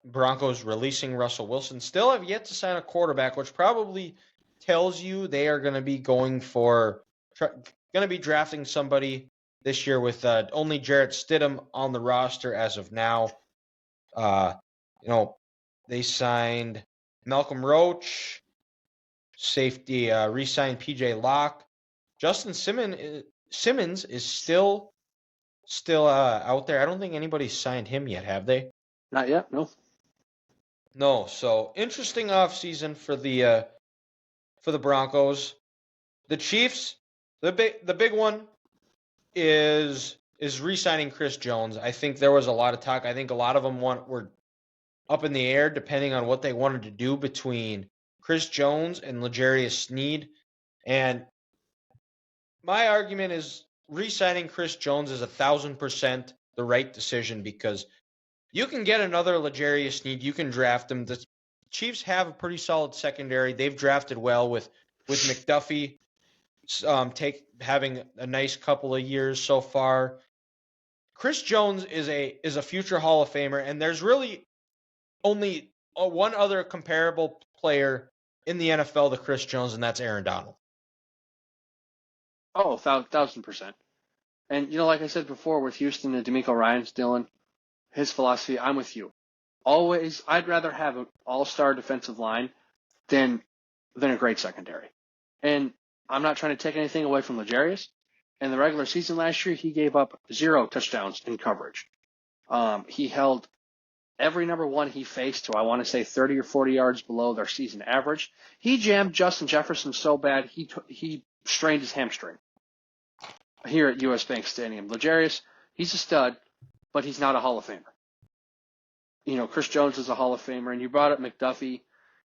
Broncos releasing Russell Wilson. Still have yet to sign a quarterback, which probably tells you they are going to be drafting somebody this year with only Jarrett Stidham on the roster as of now. They signed Malcolm Roach, safety, re-signed P.J. Locke. Justin Simmons is still out there. I don't think anybody's signed him yet, have they? Not yet, no. No, so interesting offseason for the Broncos. The Chiefs, the big one is re-signing Chris Jones. I think there was a lot of talk. I think a lot of them were up in the air depending on what they wanted to do between Chris Jones and L'Jarius Sneed. And my argument is re-signing Chris Jones is 1,000% the right decision because You can get another L'Jarius Sneed. You can draft him. The Chiefs have a pretty solid secondary. They've drafted well with McDuffie having a nice couple of years so far. Chris Jones is a future Hall of Famer, and there's really only one other comparable player in the NFL to Chris Jones, and that's Aaron Donald. Oh, 1,000%. And, like I said before with Houston and DeMeco Ryans, Dylan, his philosophy, I'm with you. Always, I'd rather have an all-star defensive line than a great secondary. And I'm not trying to take anything away from L'Jarius. In the regular season last year, he gave up 0 touchdowns in coverage. He held every number one he faced to, I want to say, 30 or 40 yards below their season average. He jammed Justin Jefferson so bad he strained his hamstring here at US Bank Stadium. L'Jarius, he's a stud, but he's not a Hall of Famer. Chris Jones is a Hall of Famer, and you brought up McDuffie.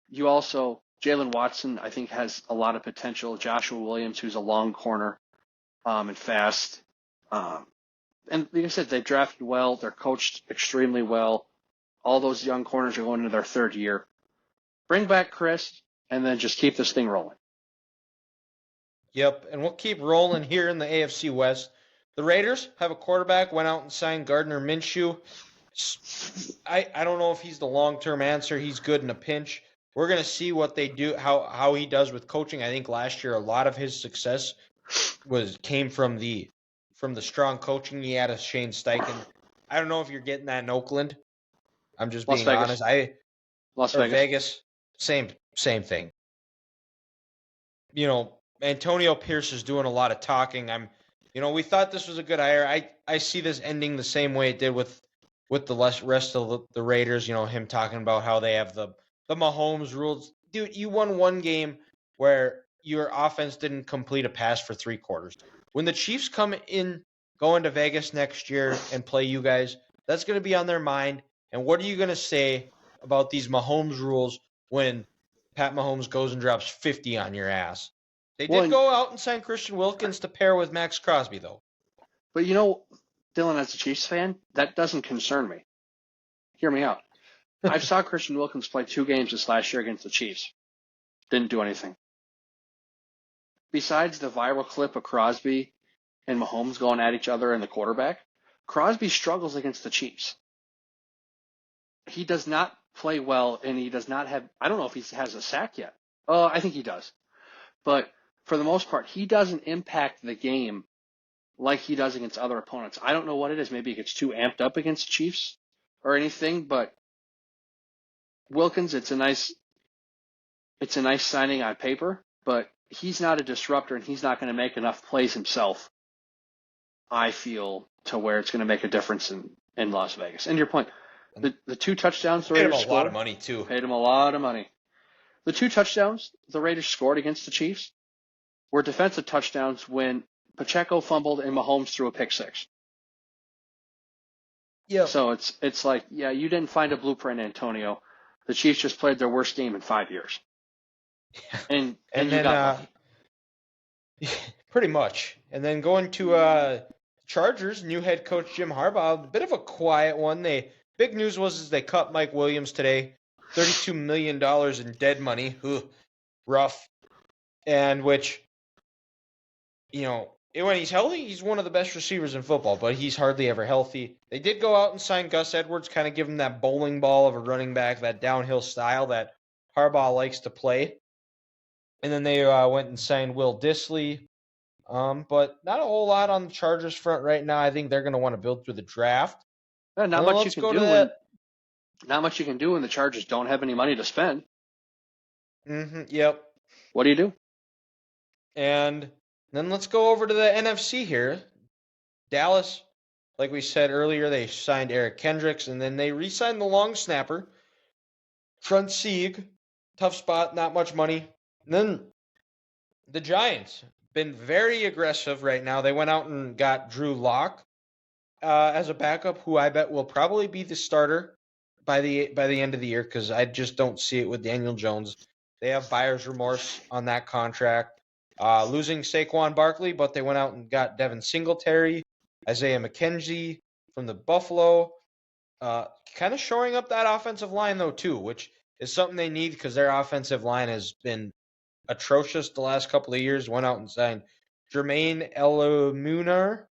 You also, Jalen Watson, I think, has a lot of potential. Joshua Williams, who's a long corner and fast. And like I said, they drafted well. They're coached extremely well. All those young corners are going into their third year. Bring back Chris, and then just keep this thing rolling. Yep, and we'll keep rolling here in the AFC West. The Raiders have a quarterback, went out and signed Gardner Minshew. I don't know if he's the long-term answer. He's good in a pinch. We're going to see what they do, how he does with coaching. I think last year a lot of his success came from the strong coaching he had as Shane Steichen. I don't know if you're getting that in Oakland. I'm just being honest. Las Vegas. Same thing. Antonio Pierce is doing a lot of talking. We thought this was a good hire. I see this ending the same way it did with the rest of the Raiders. Him talking about how they have the Mahomes rules. Dude, you won one game where your offense didn't complete a pass for 3 quarters. When the Chiefs go into Vegas next year and play you guys, that's going to be on their mind. And what are you going to say about these Mahomes rules when Pat Mahomes goes and drops 50 on your ass? They did go out and sign Christian Wilkins to pair with Max Crosby, though. But Dylan, as a Chiefs fan, that doesn't concern me. Hear me out. I saw Christian Wilkins play 2 games this last year against the Chiefs. Didn't do anything. Besides the viral clip of Crosby and Mahomes going at each other and the quarterback, Crosby struggles against the Chiefs. He does not play well, and he does not have – I don't know if he has a sack yet. I think he does. But for the most part, he doesn't impact the game like he does against other opponents. I don't know what it is. Maybe he gets too amped up against Chiefs or anything, but Wilkins, it's a nice signing on paper, but he's not a disruptor, and he's not going to make enough plays himself, I feel, to where it's going to make a difference in Las Vegas. And your point, the 2 touchdowns the Raiders scored. Paid him a lot of money, too. Paid him a lot of money. The 2 touchdowns the Raiders scored against the Chiefs were defensive touchdowns when Pacheco fumbled and Mahomes threw a pick 6. Yeah. So it's like, yeah, you didn't find a blueprint, Antonio. The Chiefs just played their worst game in 5 years. Yeah. And then you got pretty much. And then going to Chargers, new head coach Jim Harbaugh, a bit of a quiet one. Big news was they cut Mike Williams today. $32 million in dead money. Rough. And which, when he's healthy, he's one of the best receivers in football, but he's hardly ever healthy. They did go out and sign Gus Edwards, kind of give him that bowling ball of a running back, that downhill style that Harbaugh likes to play. And then they went and signed Will Dissly. But not a whole lot on the Chargers front right now. I think they're going to want to build through the draft. not much you can do when the Chargers don't have any money to spend. Yep. What do you do? And then let's go over to the NFC here. Dallas, like we said earlier, they signed Eric Kendricks, and then they re-signed the long snapper, Front Sieg. Tough spot, not much money. And then the Giants, been very aggressive right now. They went out and got Drew Lock as a backup, who I bet will probably be the starter by the end of the year, because I just don't see it with Daniel Jones. They have buyer's remorse on that contract. Losing Saquon Barkley, but they went out and got Devin Singletary, Isaiah McKenzie from the Buffalo. kind of shoring up that offensive line, though, too, which is something they need because their offensive line has been atrocious the last couple of years. Went out and signed Jermaine Elomunar,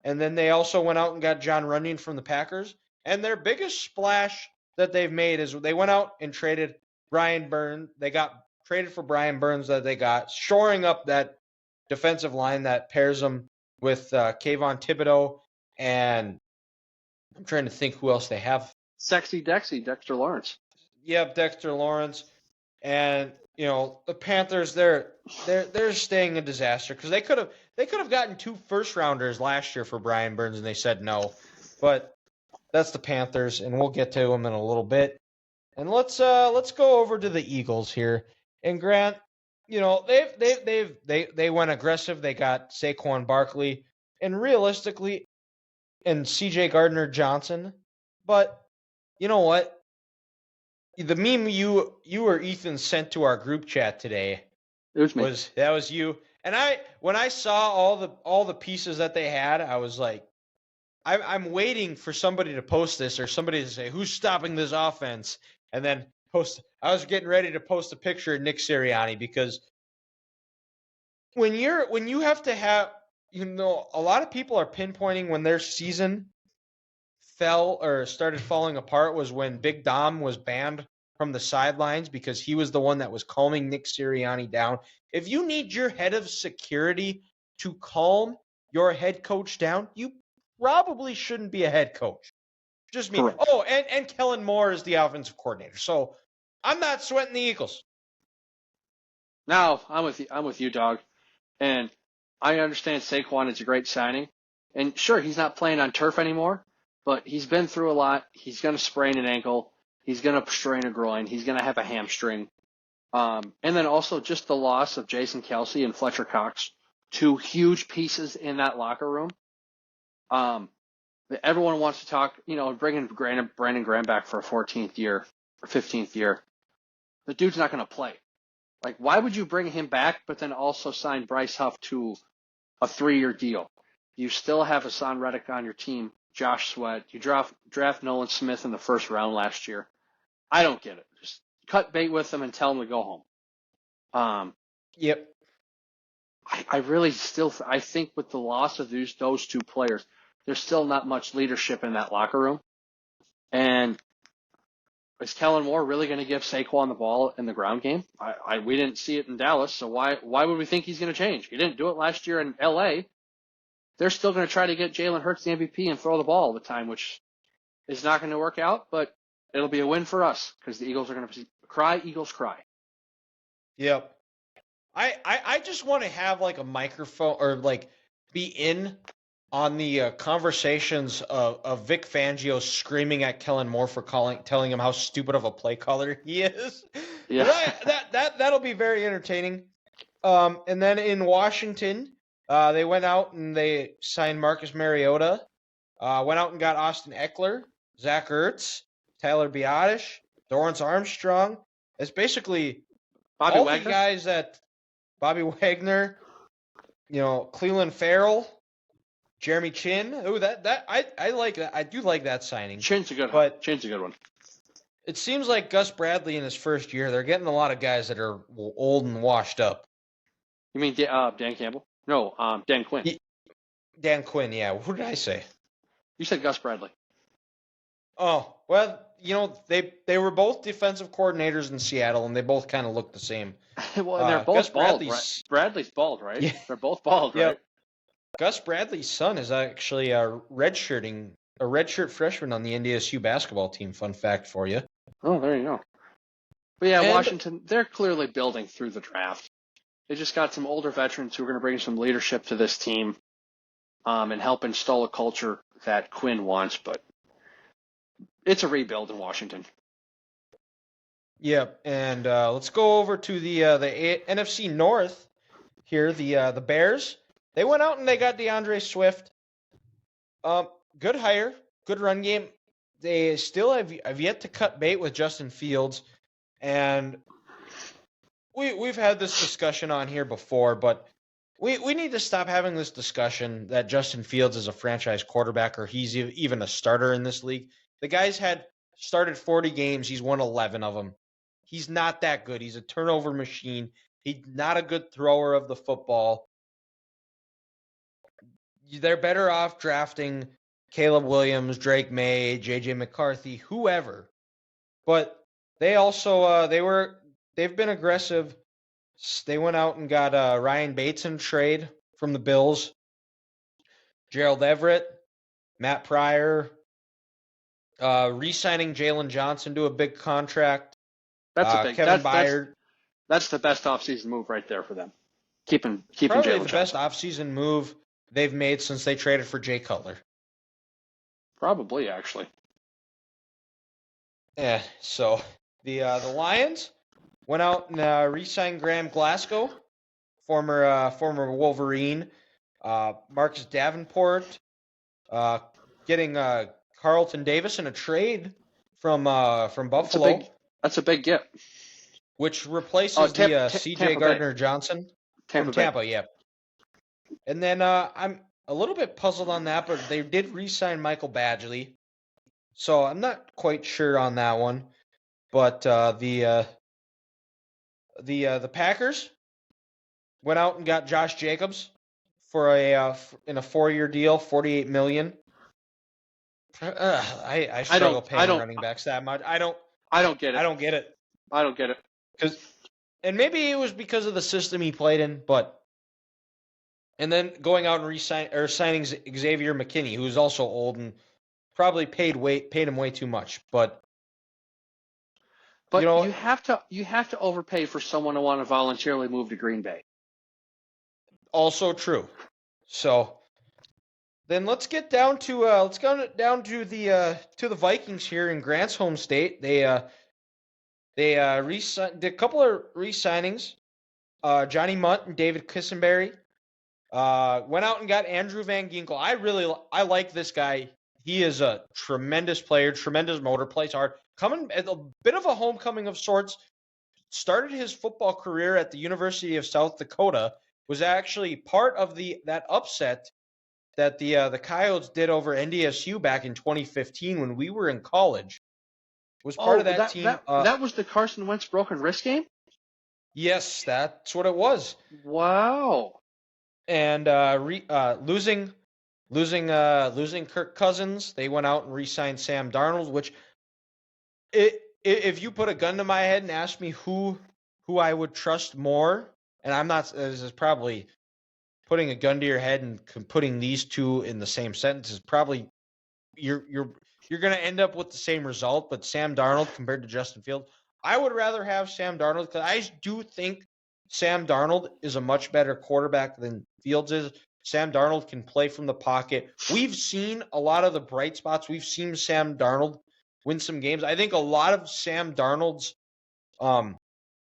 and then they also went out and got John Runyon from the Packers. And their biggest splash that they've made is they went out and traded Brian Burns. They got traded for Brian Burns that they got, shoring up that defensive line that pairs them with Kayvon Thibodeau, and I'm trying to think who else they have. Sexy Dexy, Dexter Lawrence. Yep, Dexter Lawrence. And the Panthers, they're staying a disaster because they could have gotten 2 first-rounders last year for Brian Burns, and they said no. But that's the Panthers, and we'll get to them in a little bit. And let's go over to the Eagles here. And Grant, they went aggressive. They got Saquon Barkley and realistically, and C.J. Gardner-Johnson. But you know what? The meme you or Ethan sent to our group chat today was you. And when I saw all the pieces that they had, I was like, I'm waiting for somebody to post this or somebody to say who's stopping this offense, and then post. I was getting ready to post a picture of Nick Sirianni because when you have to have a lot of people are pinpointing when their season fell or started falling apart was when Big Dom was banned from the sidelines because he was the one that was calming Nick Sirianni down. If you need your head of security to calm your head coach down, you probably shouldn't be a head coach. Just me. Correct. Oh, and Kellen Moore is the offensive coordinator. So I'm not sweating the Eagles. No, I'm with you, dog. And I understand Saquon is a great signing. And sure, he's not playing on turf anymore, but he's been through a lot. He's going to sprain an ankle. He's going to strain a groin. He's going to have a hamstring. And then also just the loss of Jason Kelce and Fletcher Cox, 2 huge pieces in that locker room. Everyone wants to talk, bringing Brandon Graham back for a 14th year or 15th year. The dude's not going to play. Like, why would you bring him back, but then also sign Bryce Huff to a 3-year deal? You still have Hassan Reddick on your team, Josh Sweat. You draft Nolan Smith in the first round last year. I don't get it. Just cut bait with them and tell them to go home. Yep. I really still I think with the loss of those 2 players, there's still not much leadership in that locker room. And is Kellen Moore really going to give Saquon the ball in the ground game? We didn't see it in Dallas, so why would we think he's going to change? He didn't do it last year in L.A. They're still going to try to get Jalen Hurts the MVP and throw the ball all the time, which is not going to work out, but it'll be a win for us because the Eagles are going to cry. Eagles cry. Yep. I just want to have like a microphone or like be in on the conversations of Vic Fangio screaming at Kellen Moore for telling him how stupid of a play caller he is. Yeah, that'll be very entertaining. And then in Washington, they went out and they signed Marcus Mariota. Went out and got Austin Eckler, Zach Ertz, Tyler Biadasz, Dorrance Armstrong. It's basically all the guys that Bobby Wagner, Cleveland Farrell, Jeremy Chin. Oh, I like that. I do like that signing. Chin's a good one. It seems like Gus Bradley in his first year, they're getting a lot of guys that are old and washed up. You mean Dan Campbell? No, Dan Quinn. Dan Quinn, yeah. Who did I say? You said Gus Bradley. Oh, well, they were both defensive coordinators in Seattle, and they both kind of look the same. Well, and they're both Gus bald. Bradley's bald, right? Yeah. They're both bald, right? Gus Bradley's son is actually a redshirt freshman on the NDSU basketball team. Fun fact for you. Oh, there you go. But yeah, Washington, they're clearly building through the draft. They just got some older veterans who are going to bring some leadership to this team and help install a culture that Quinn wants. But it's a rebuild in Washington. Yep, and let's go over to the NFC North here. The Bears. They went out and they got DeAndre Swift. Good hire, good run game. They still have yet to cut bait with Justin Fields, and we've had this discussion on here before, but we need to stop having this discussion that Justin Fields is a franchise quarterback or he's even a starter in this league. The guy's had started 40 games. He's won 11 of them. He's not that good. He's a turnover machine. He's not a good thrower of the football. They're better off drafting Caleb Williams, Drake May, J.J. McCarthy, whoever. But they also they've been aggressive. They went out and got Ryan Bates in trade from the Bills, Gerald Everett, Matt Pryor, re-signing Jalen Johnson to a big contract. Kevin Byard. That's the best offseason move right there for them. Keeping probably Jalen the best offseason move they've made since they traded for Jay Cutler. Probably, actually. Yeah. So the Lions went out and re-signed Graham Glasgow, former Wolverine, Marcus Davenport, getting Carlton Davis in a trade from Buffalo. That's a big get. Which replaces the C.J. Gardner-Johnson from Tampa, yeah. And then I'm a little bit puzzled on that, but they did re-sign Michael Badgley, so I'm not quite sure on that one. But the Packers went out and got Josh Jacobs for in a 4-year deal, $48 million. I struggle paying running backs that much. I don't get it. I don't get it. I don't get it. And maybe it was because of the system he played in, and then going out and signing Xavier McKinney, who's also old and probably paid him way too much. But you have to overpay for someone to want to voluntarily move to Green Bay. Also true. So then let's get down to the Vikings here in Grant's home state. They did a couple of re-signings. Johnny Munt and David Kissenberry went out and got Andrew Van Ginkel. I like this guy. He is a tremendous player, tremendous motor, plays hard. Coming at a bit of a homecoming of sorts. Started his football career at the University of South Dakota. Was actually part of that upset that the Coyotes did over NDSU back in 2015 when we were in college. Was part of that team. That was the Carson Wentz broken wrist game? Yes, that's what it was. Wow. And losing Kirk Cousins, they went out and re-signed Sam Darnold, which if you put a gun to my head and ask me who I would trust more, and I'm not, this is probably putting a gun to your head and putting these two in the same sentence is probably you're going to end up with the same result, but Sam Darnold compared to Justin Fields, I would rather have Sam Darnold because I do think Sam Darnold is a much better quarterback than Fields is. Sam Darnold can play from the pocket. We've seen a lot of the bright spots. We've seen Sam Darnold win some games. I think a lot of Sam Darnold's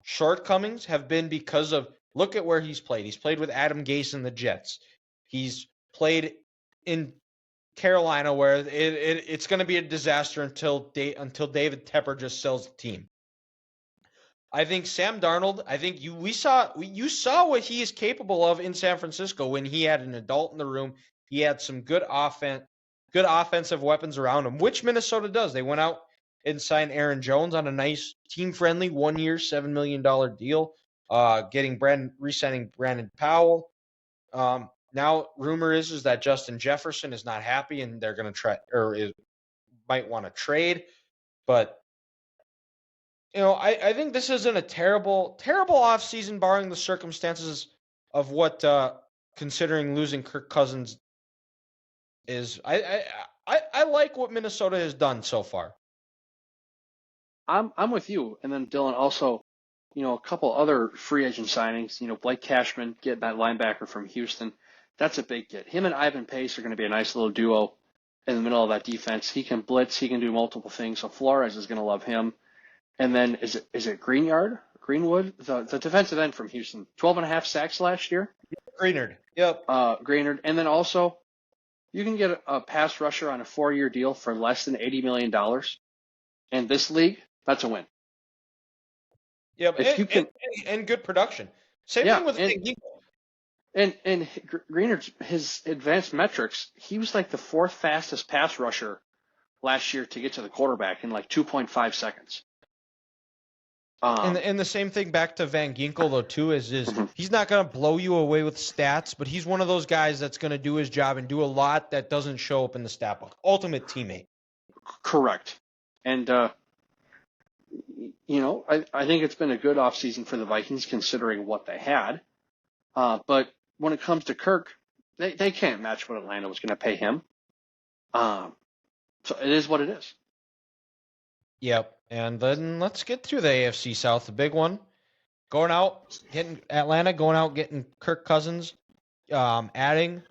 shortcomings have been because of look at where he's played. He's played with Adam Gase and the Jets. He's played in Carolina, where it's going to be a disaster until David Tepper just sells the team. I think Sam Darnold. I think you saw what he is capable of in San Francisco when he had an adult in the room. He had some good offensive weapons around him, which Minnesota does. They went out and signed Aaron Jones on a nice team-friendly 1-year, $7 million deal. Re-signing Brandon Powell. Now, rumor is that Justin Jefferson is not happy and they're going to might want to trade. But, I think this isn't a terrible offseason, barring the circumstances of what, considering losing Kirk Cousins is. I like what Minnesota has done so far. I'm with you. And then, Dylan, also, a couple other free agent signings. Blake Cashman, getting that linebacker from Houston. That's a big get. Him and Ivan Pace are going to be a nice little duo in the middle of that defense. He can blitz. He can do multiple things. So Flores is going to love him. And then is it Greenwood, the defensive end from Houston, 12.5 sacks last year? Greenard. Yep. Greenard. And then also you can get a pass rusher on a 4-year deal for less than $80 million. In this league, that's a win. Yeah, and good production. Same thing with And Greenard, his advanced metrics, he was like the 4th fastest pass rusher last year to get to the quarterback in like 2.5 seconds. And the same thing back to Van Ginkel though too is Mhm. he's not going to blow you away with stats, but he's one of those guys that's going to do his job and do a lot that doesn't show up in the stat book. Ultimate teammate. Correct. And I think it's been a good offseason for the Vikings considering what they had. But when it comes to Kirk, they can't match what Atlanta was going to pay him. So it is what it is. Yep. And then let's get through the AFC South, the big one. Going out, getting Kirk Cousins, adding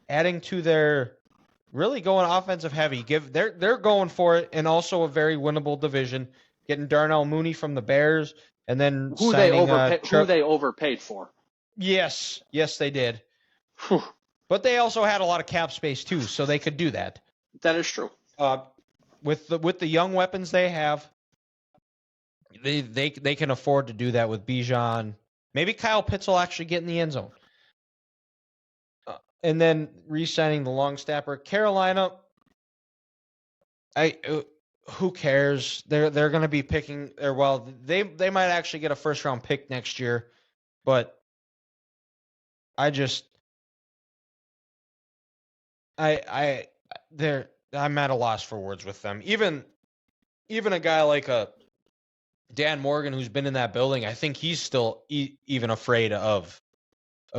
to their really going offensive heavy. They're going for it, and also a very winnable division. Getting Darnell Mooney from the Bears, and then Who signing they overpaid for. Yes, they did. Whew. But they also had a lot of cap space too, so they could do that. That is true. With the young weapons they have, they can afford to do that with Bijan. Maybe Kyle Pitts will actually get in the end zone. And then re-signing the long snapper. Carolina, who cares? They're going to be picking. They might actually get a first round pick next year, but I'm at a loss for words with them. Even a guy like a Dan Morgan who's been in that building, I think he's still even afraid of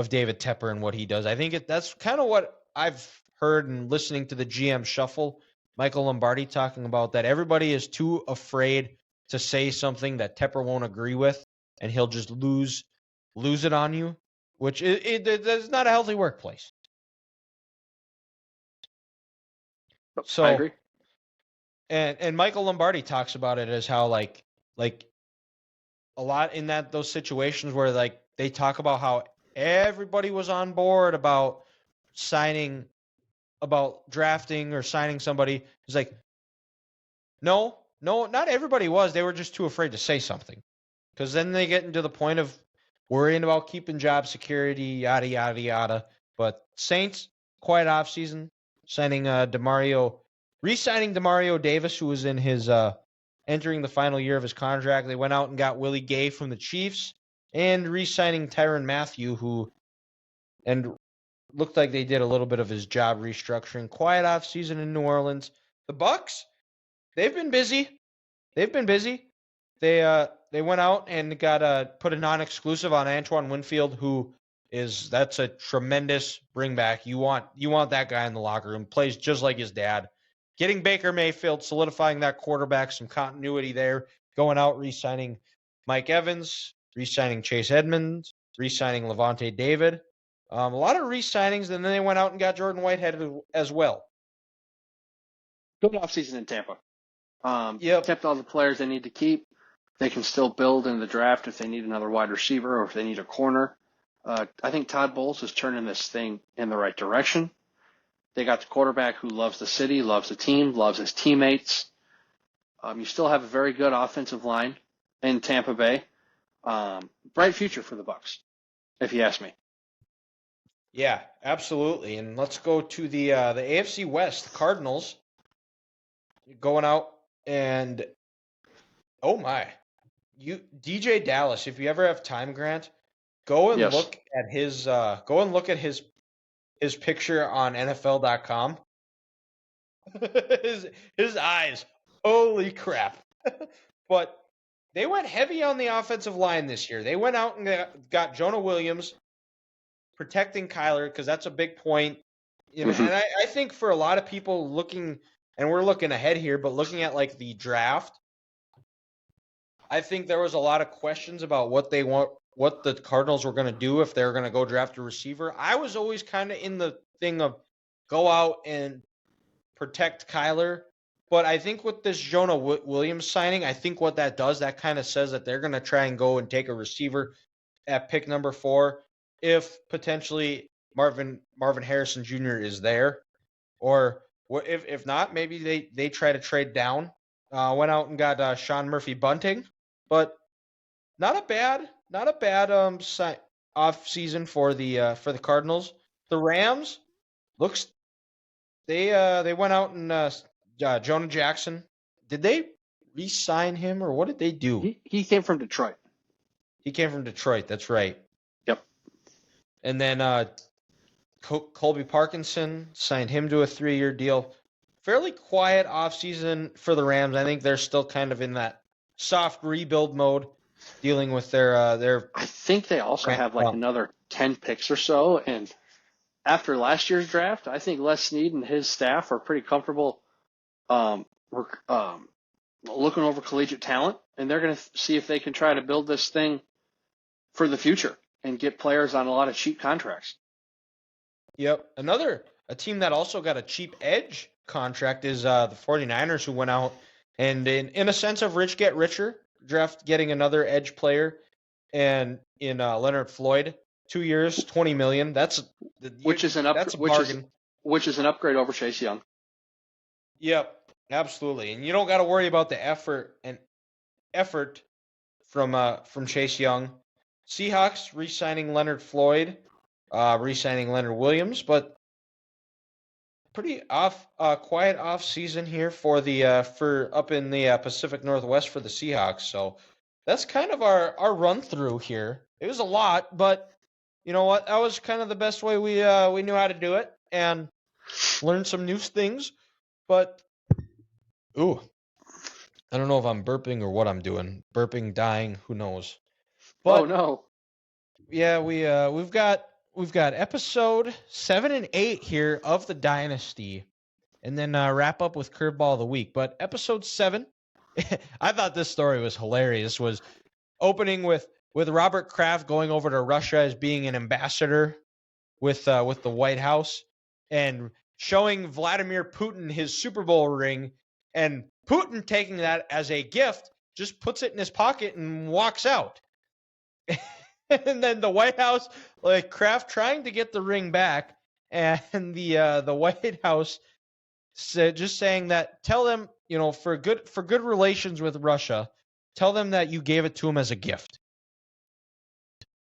David Tepper and what he does. I think that's kind of what I've heard and listening to the GM shuffle. Michael Lombardi talking about that everybody is too afraid to say something that Tepper won't agree with, and he'll just lose it on you, which is not a healthy workplace. So I agree. And Michael Lombardi talks about it as how like a lot in those situations where like they talk about how everybody was on board about drafting or signing somebody. It's like, no, not everybody was. They were just too afraid to say something, because then they get into the point of worrying about keeping job security, yada yada yada. But Saints, quiet off season, re-signing Demario Davis, who was in his entering the final year of his contract. They went out and got Willie Gay from the Chiefs, and re-signing Tyrann Mathieu, and looked like they did a little bit of his job restructuring. Quiet off season in New Orleans. The Bucks, they've been busy. They went out and got put a non-exclusive on Antoine Winfield, that's a tremendous bring back. You want that guy in the locker room. Plays just like his dad. Getting Baker Mayfield, solidifying that quarterback, some continuity there. Going out, re-signing Mike Evans, re-signing Chase Edmonds, re-signing Levante David. A lot of re-signings, and then they went out and got Jordan Whitehead as well. Good offseason in Tampa. Yep. Kept all the players they need to keep. They can still build in the draft if they need another wide receiver or if they need a corner. I think Todd Bowles is turning this thing in the right direction. They got the quarterback who loves the city, loves the team, loves his teammates. You still have a very good offensive line in Tampa Bay. Bright future for the Bucs, if you ask me. Yeah, absolutely. And let's go to the AFC West. The Cardinals going out and DJ Dallas. If you ever have time, Grant, go and look at his picture on NFL.com. his eyes, holy crap! But they went heavy on the offensive line this year. They went out and got Jonah Williams, protecting Kyler, because that's a big point. And I think for a lot of people looking, and we're looking ahead here, but looking at like the draft, I think there was a lot of questions about what the Cardinals were going to do if they were going to go draft a receiver. I was always kind of in the thing of go out and protect Kyler. But I think with this Jonah Williams signing, I think what that does, that kind of says that they're going to try and go and take a receiver at pick number 4 if potentially Marvin Harrison Jr. is there. Or if not, maybe they try to trade down. Went out and got Sean Murphy Bunting. But not a bad off season for the Cardinals. The Rams they went out and Jonah Jackson. Did they re-sign him, or what did they do? He came from Detroit. He came from Detroit. That's right. Yep. And then Colby Parkinson signed him to a 3-year deal. Fairly quiet offseason for the Rams. I think they're still kind of in that soft rebuild mode, dealing with their. I think they also have like another 10 picks or so, and after last year's draft, I think Les Snead and his staff are pretty comfortable looking over collegiate talent, and they're going to see if they can try to build this thing for the future and get players on a lot of cheap contracts. Yep. A team that also got a cheap edge contract is the 49ers, who went out and in a sense of rich get richer, getting another edge player, and in Leonard Floyd, 2 years, $20 million. That's a bargain. Which is an upgrade over Chase Young. Yep, absolutely. And you don't got to worry about the effort from Chase Young. Seahawks re-signing Leonard Floyd, re-signing Leonard Williams, but pretty quiet off season here for up in the Pacific Northwest for the Seahawks. So that's kind of our run through here. It was a lot, but you know what? That was kind of the best way we knew how to do it, and learned some new things. But I don't know if I'm burping or what I'm doing. Burping, dying, who knows? But, oh no! Yeah, we've got episode 7 and 8 here of the Dynasty, and then wrap up with Curveball of the Week. But episode 7, I thought this story was hilarious. Was opening with Robert Kraft going over to Russia as being an ambassador with the White House, and showing Vladimir Putin his Super Bowl ring, and Putin taking that as a gift, just puts it in his pocket and walks out. And then the White House, like Kraft trying to get the ring back, and the White House just saying that, tell them, for good relations with Russia, tell them that you gave it to him as a gift.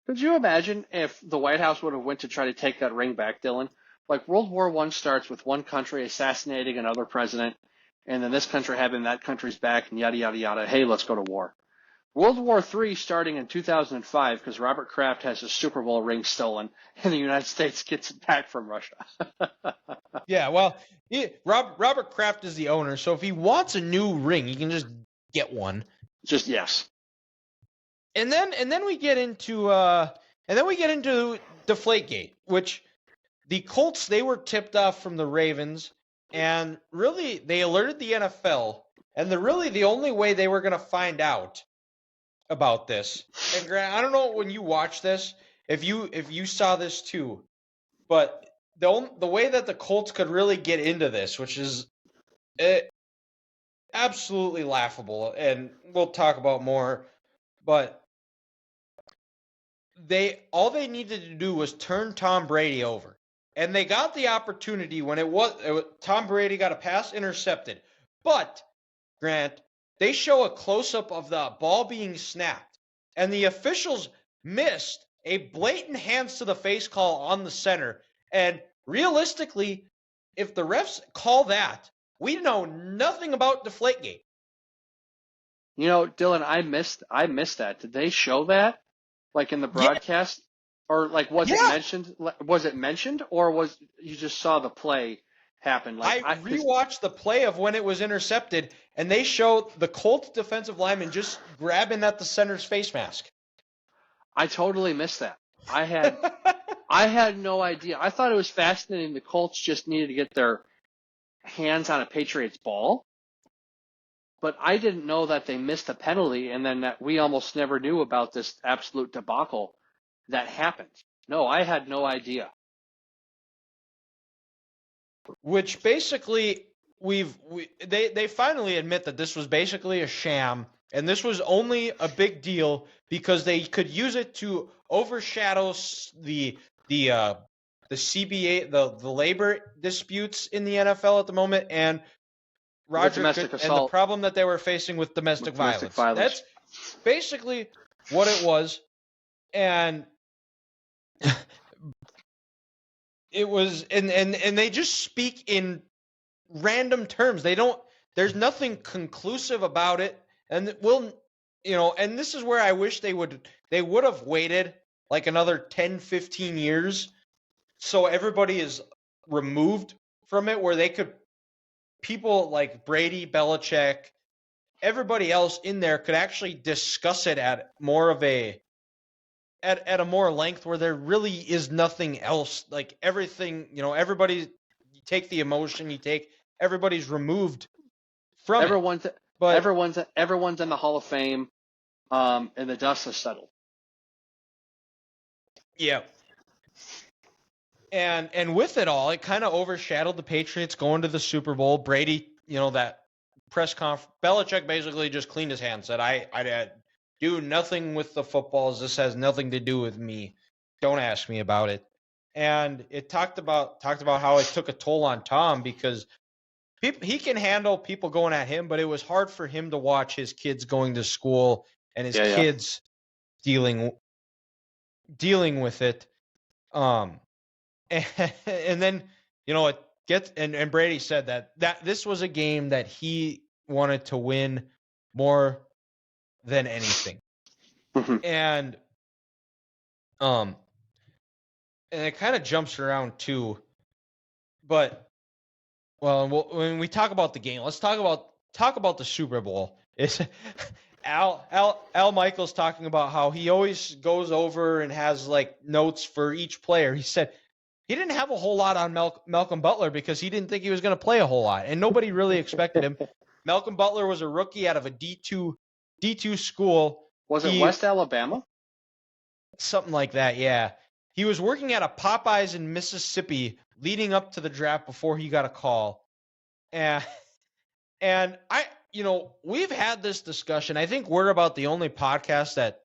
Could you imagine if the White House would have went to try to take that ring back, Dylan? Like World War I starts with one country assassinating another president, and then this country having that country's back, and yada, yada, yada. Hey, let's go to war. World War III starting in 2005 because Robert Kraft has his Super Bowl ring stolen, and the United States gets it back from Russia. Yeah, well, Robert Kraft is the owner, so if he wants a new ring, he can just get one. Just yes. And then we get into Deflategate, which the Colts, they were tipped off from the Ravens, and really they alerted the NFL, and the only way they were going to find out about this. And Grant, I don't know when you watch this if you saw this too, but the way that the Colts could really get into this, which is absolutely laughable, and we'll talk about more, but all they needed to do was turn Tom Brady over. And they got the opportunity when Tom Brady got a pass intercepted. But, Grant, they show a close-up of the ball being snapped. And the officials missed a blatant hands-to-the-face call on the center. And realistically, if the refs call that, we know nothing about Deflategate. Dylan, I missed that. Did they show that? Like in the broadcast? Yeah. Or like was it mentioned? Was it mentioned, or was you just saw the play happen? Like I rewatched the play of when it was intercepted, and they showed the Colts defensive lineman just grabbing at the center's face mask. I totally missed that. I had no idea. I thought it was fascinating. The Colts just needed to get their hands on a Patriots ball, but I didn't know that they missed a penalty, and then that we almost never knew about this absolute debacle that happened. No, I had no idea. Which basically they finally admit that this was basically a sham, and this was only a big deal because they could use it to overshadow the CBA, the labor disputes in the NFL at the moment, and and the problem that they were facing with domestic violence. That's basically what it was. And it was, and they just speak in random terms. There's nothing conclusive about it. And and this is where I wish they would have waited like another 10, 15 years so everybody is removed from it, where people like Brady, Belichick, everybody else in there could actually discuss it at more of a at a more length, where there really is nothing else. Like everything, everybody, you take the emotion, everybody's removed from everyone's it. But everyone's in the Hall of Fame, and the dust has settled. yeah. And with it all, it kind of overshadowed the Patriots going to the Super Bowl. Brady, that press conference, Belichick basically just cleaned his hands, said, I do nothing with the footballs. This has nothing to do with me. Don't ask me about it. And it talked about how it took a toll on Tom, because he can handle people going at him, but it was hard for him to watch his kids going to school and his kids dealing with it. And then, it gets, and Brady said that this was a game that he wanted to win more than anything. And it kind of jumps around too. But when we talk about the game, let's talk about the Super Bowl. It's Al Michaels talking about how he always goes over and has like notes for each player. He said he didn't have a whole lot on Malcolm Butler because he didn't think he was going to play a whole lot, and nobody really expected him. Malcolm Butler was a rookie out of a D2 school. Was it West Alabama? Something like that, yeah. He was working at a Popeyes in Mississippi leading up to the draft before he got a call. And we've had this discussion. I think we're about the only podcast that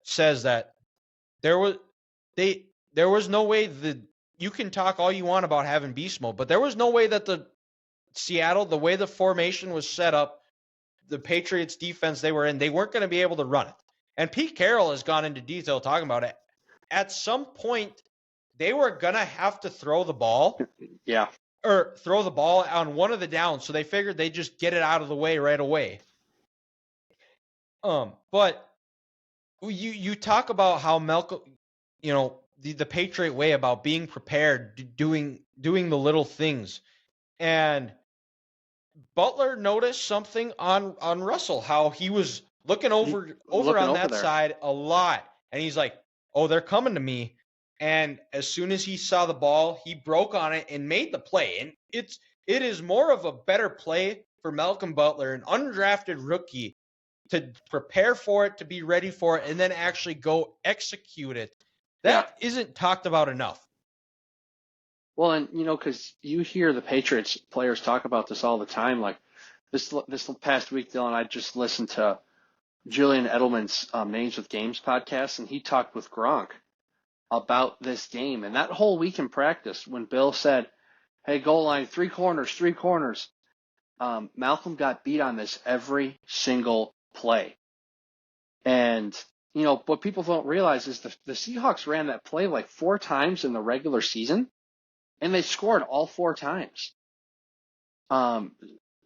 says that there was no way you can talk all you want about having beast mode, but there was no way that the way the formation was set up, the Patriots defense they were in, they weren't going to be able to run it. And Pete Carroll has gone into detail talking about it. At some point, they were going to have to throw the ball. Yeah. Or throw the ball on one of the downs, so they figured they'd just get it out of the way right away. But you talk about how Malcolm, the Patriot way about being prepared, doing the little things, and Butler noticed something on Russell, how he was looking over on that side a lot, and he's like, "Oh, they're coming to me." And as soon as he saw the ball, he broke on it and made the play. And it is more of a better play for Malcolm Butler, an undrafted rookie, to prepare for it, to be ready for it, and then actually go execute it. That isn't talked about enough. Well, and because you hear the Patriots players talk about this all the time. Like this past week, Dylan, I just listened to Julian Edelman's Names with Games podcast, and he talked with Gronk about this game. And that whole week in practice, when Bill said, "Hey, goal line, three corners," Malcolm got beat on this every single play. And what people don't realize is the Seahawks ran that play like 4 times in the regular season, and they scored all 4 times. And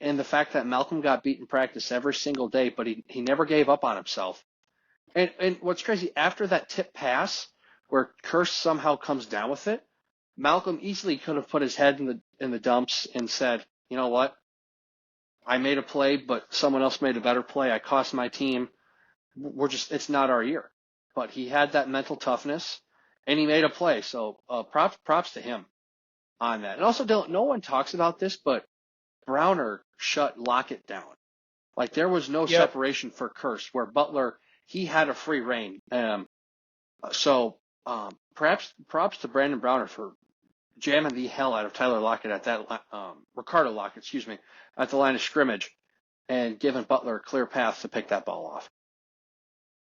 the fact that Malcolm got beat in practice every single day, but he never gave up on himself. And what's crazy, after that tip pass where Curse somehow comes down with it, Malcolm easily could have put his head in the dumps and said, "You know what? I made a play, but someone else made a better play. I cost my team. It's not our year." But he had that mental toughness, and he made a play. So props to him on that. And also, no one talks about this, but Browner shut Lockett down. Like there was no separation for Curse, where Butler, he had a free reign. So perhaps props to Brandon Browner for jamming the hell out of Tyler Lockett at that Ricardo Lockett, excuse me, at the line of scrimmage, and giving Butler a clear path to pick that ball off.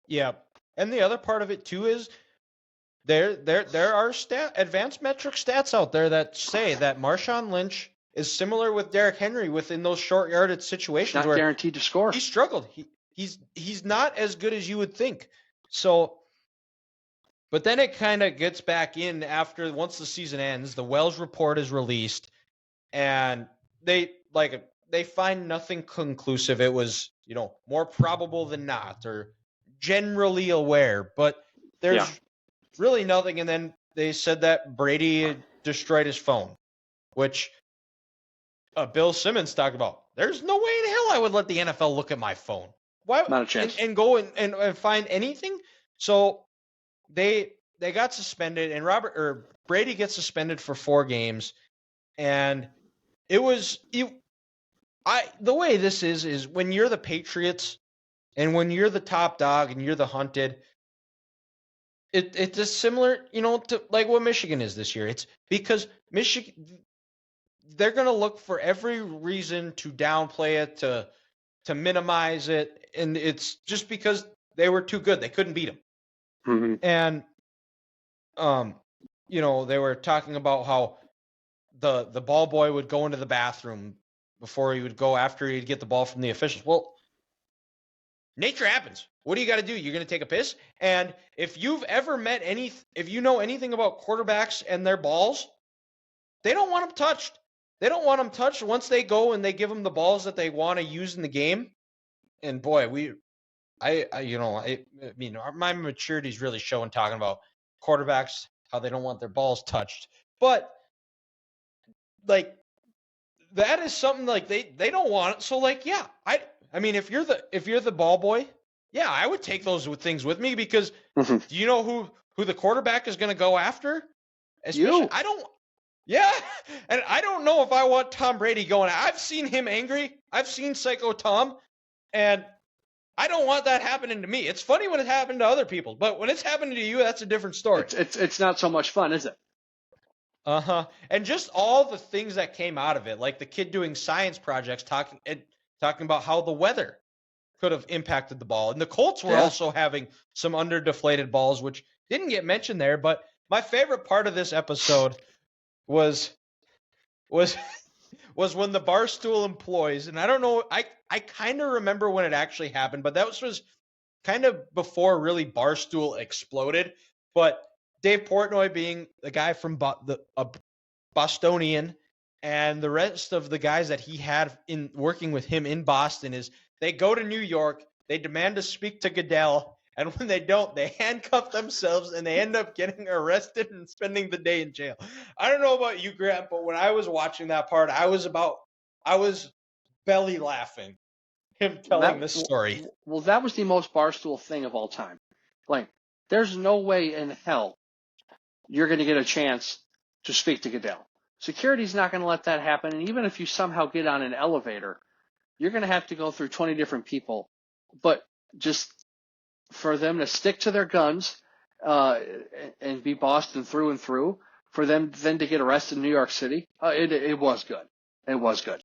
Yeah, and the other part of it too is there are advanced metric stats out there that say that Marshawn Lynch is similar with Derrick Henry within those short yardage situations where guaranteed to score. He struggled. He's not as good as you would think. So, but then it kind of gets back in once the season ends. The Wells report is released, and they find nothing conclusive. It was, more probable than not or generally aware, but there's really nothing. And then they said that Brady destroyed his phone, which Bill Simmons talked about. There's no way in hell I would let the NFL look at my phone. Why? Not a chance. And go and find anything. So they got suspended, and Brady gets suspended for 4 games, and it was the way this is when you're the Patriots and when you're the top dog and you're the hunted. It's just similar, to like what Michigan is this year. It's because Michigan, they're going to look for every reason to downplay it, to minimize it, and it's just because they were too good. They couldn't beat them. Mm-hmm. And they were talking about how the ball boy would go into the bathroom before he would go after he'd get the ball from the officials. Well, nature happens. What do you got to do? You're going to take a piss? And if you've ever if you know anything about quarterbacks and their balls, they don't want them touched. They don't want them touched once they go and they give them the balls that they want to use in the game. And boy, my maturity is really showing talking about quarterbacks, how they don't want their balls touched. But like that is something like they don't want it. So like, yeah, I mean, if you're the ball boy, yeah, I would take those things with me because do you know who the quarterback is going to go after? You. Yeah, and I don't know if I want Tom Brady going. I've seen him angry. I've seen Psycho Tom, and I don't want that happening to me. It's funny when it happened to other people, but when it's happening to you, that's a different story. It's not so much fun, is it? And just all the things that came out of it, like the kid doing science projects, talking about how the weather could have impacted the ball, and the Colts were also having some underdeflated balls, which didn't get mentioned there. But my favorite part of this episode was when the Barstool employees, and I don't know, I kind of remember when it actually happened, but that was kind of before really Barstool exploded. But Dave Portnoy being the guy from Bostonian, and the rest of the guys that he had in working with him in Boston, is they go to New York, they demand to speak to Goodell, and when they don't, they handcuff themselves and they end up getting arrested and spending the day in jail. I don't know about you, Grant, but when I was watching that part, I was belly laughing, him telling this story. Well, that was the most Barstool thing of all time. Like, there's no way in hell you're going to get a chance to speak to Goodell. Security's not going to let that happen, and even if you somehow get on an elevator, you're going to have to go through 20 different people. But just for them to stick to their guns and be Boston through and through, for them then to get arrested in New York City, it was good. It was good.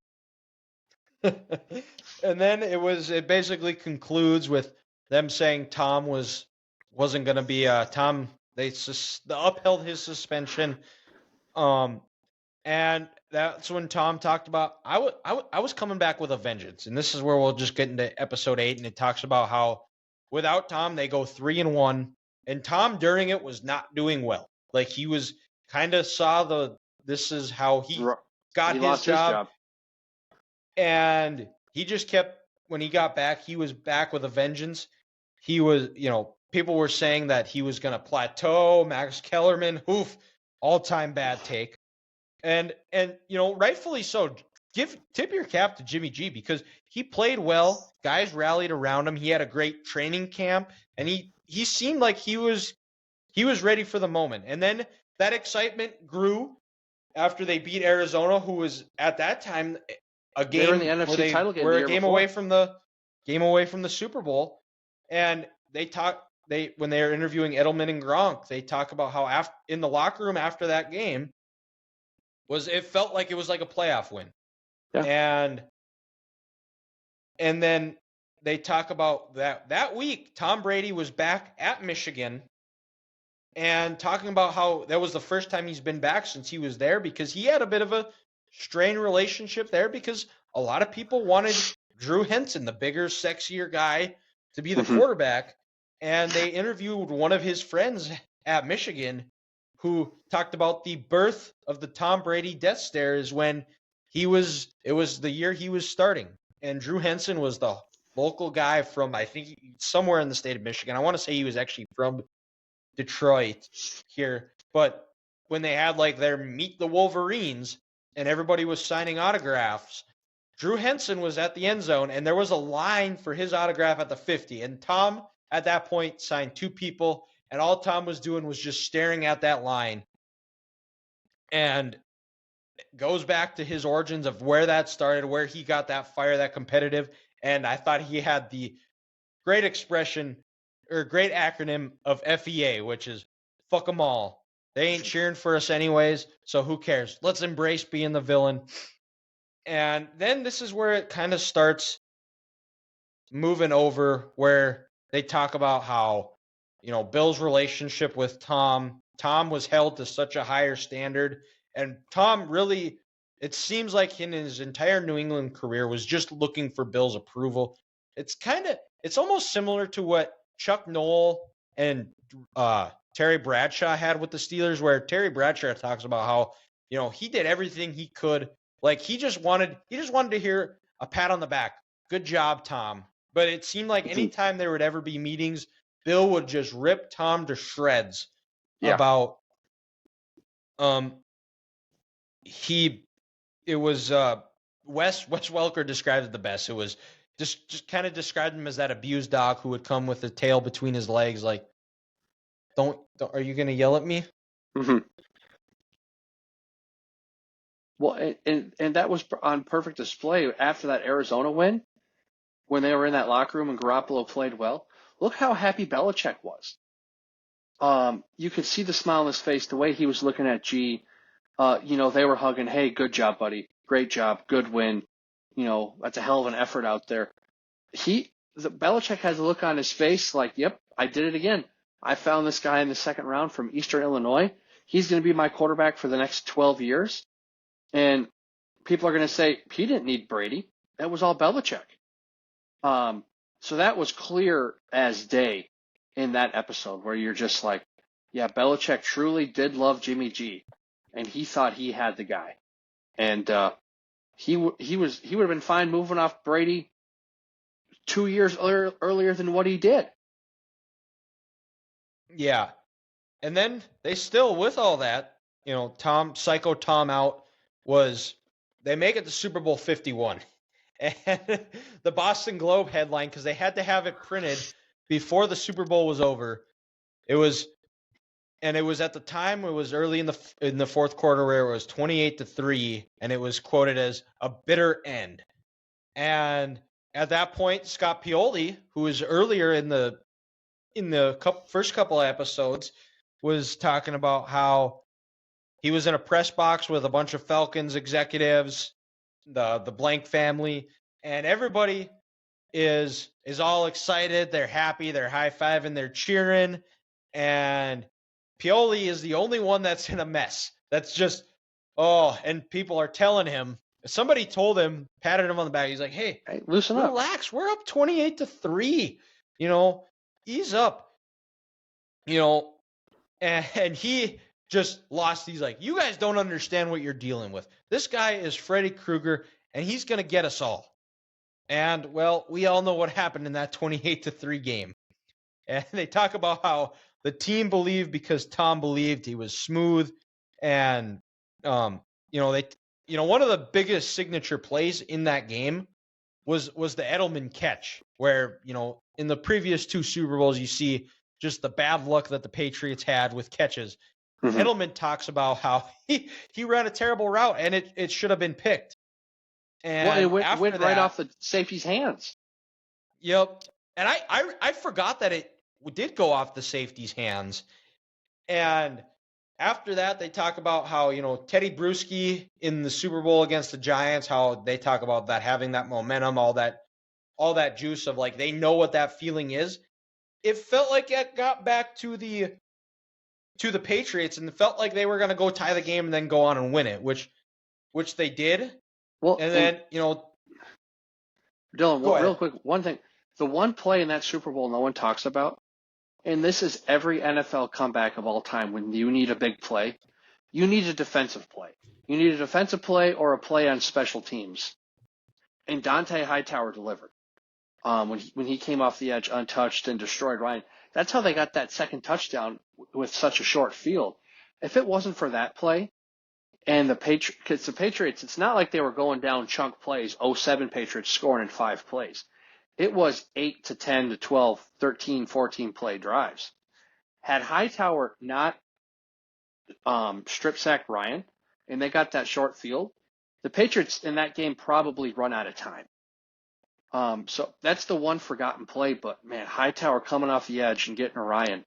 And then it basically concludes with them saying Tom wasn't going to be Tom. They upheld his suspension, and that's when Tom talked about I was coming back with a vengeance, and this is where we'll just get into episode 8, and it talks about how without Tom they go 3-1, and Tom during it was not doing well. Like he was kind of saw this is how he got his job, and he just kept. When he got back, he was back with a vengeance. He was, people were saying that he was going to plateau. Max Kellerman, all-time bad take. And rightfully so. Tip your cap to Jimmy G because he played well. Guys rallied around him. He had a great training camp, and he seemed like he was ready for the moment. And then that excitement grew after they beat Arizona, who was at that time a game. They were in the NFC title game. We're a game away from the Super Bowl, and when they were interviewing Edelman and Gronk, they talk about how in the locker room after that game it felt like it was like a playoff win. Yeah. And then they talk about that week Tom Brady was back at Michigan and talking about how that was the first time he's been back since he was there because he had a bit of a strained relationship there because a lot of people wanted Drew Henson, the bigger, sexier guy, to be the quarterback. And they interviewed one of his friends at Michigan who talked about the birth of the Tom Brady death stare is when it was the year he was starting, and Drew Henson was the local guy from, I think, somewhere in the state of Michigan. I want to say he was actually from Detroit here, but when they had like their Meet the Wolverines and everybody was signing autographs, Drew Henson was at the end zone and there was a line for his autograph at the 50. And Tom at that point signed 2 people, and all Tom was doing was just staring at that line. And it goes back to his origins of where that started, where he got that fire, that competitive. And I thought he had the great expression or great acronym of FEA, which is fuck them all. They ain't cheering for us anyways, so who cares? Let's embrace being the villain. And then this is where it kind of starts moving over, where they talk about how, Bill's relationship with Tom was held to such a higher standard. And Tom really, it seems like in his entire New England career, was just looking for Bill's approval. It's almost similar to what Chuck Noll and Terry Bradshaw had with the Steelers, where Terry Bradshaw talks about how, he did everything he could. Like he just wanted to hear a pat on the back. Good job, Tom. But it seemed like anytime there would ever be meetings, Bill would just rip Tom to shreds about Wes Welker described it the best. It was just kind of described him as that abused dog who would come with the tail between his legs, like, don't are you going to yell at me? Mm-hmm. Well, and that was on perfect display after that Arizona win, when they were in that locker room and Garoppolo played well. Look how happy Belichick was. You could see the smile on his face, the way he was looking at G. They were hugging. Hey, good job, buddy. Great job. Good win. That's a hell of an effort out there. Belichick has a look on his face like, yep, I did it again. I found this guy in the second round from Eastern Illinois. He's going to be my quarterback for the next 12 years. And people are going to say, he didn't need Brady. That was all Belichick. So that was clear as day in that episode, where you're just like, yeah, Belichick truly did love Jimmy G, and he thought he had the guy. And he would have been fine moving off Brady 2 years earlier than what he did. Yeah. And then they still, with all that, Psycho Tom out, they make it to Super Bowl 51. And the Boston Globe headline, because they had to have it printed before the Super Bowl was over, it was at the time, it was early in the fourth quarter, where it was 28-3, and it was quoted as a bitter end. And at that point, Scott Pioli, who was earlier in the first couple of episodes, was talking about how he was in a press box with a bunch of Falcons executives, the Blank family, and everybody is all excited. They're happy. They're high-fiving. They're cheering. And Pioli is the only one that's in a mess. That's just, and people are telling him. Somebody told him, patted him on the back. He's like, hey, loosen up. Relax. We're up 28-3. Ease up. And he just lost. He's like, you guys don't understand what you're dealing with. This guy is Freddy Krueger, and he's going to get us all. And, well, we all know what happened in that 28-3 game. And they talk about how the team believed because Tom believed. He was smooth. And, one of the biggest signature plays in that game was the Edelman catch, where, in the previous 2 Super Bowls, you see just the bad luck that the Patriots had with catches. Mm-hmm. Edelman talks about how he ran a terrible route, and it should have been picked. And it went right off the safety's hands. Yep. And I forgot that it did go off the safety's hands. And after that, they talk about how, Teddy Bruschi in the Super Bowl against the Giants, how they talk about that, having that momentum, all that juice of, like, they know what that feeling is. It felt like it got back to the Patriots, and it felt like they were going to go tie the game and then go on and win it, which they did. Well, and then, Dylan, real quick, one thing. The one play in that Super Bowl no one talks about, and this is every NFL comeback of all time when you need a big play, you need a defensive play. You need a defensive play or a play on special teams. And Dante Hightower delivered. When he came off the edge untouched and destroyed Ryan. That's how they got that second touchdown with such a short field. If it wasn't for that play and the Patriots, it's not like they were going down chunk plays, 07 Patriots scoring in 5 plays. It was 8 to 10 to 12, 13, 14 play drives. Had Hightower not strip sacked Ryan and they got that short field, the Patriots in that game probably run out of time. So that's the one forgotten play, but man, Hightower coming off the edge and getting Ryan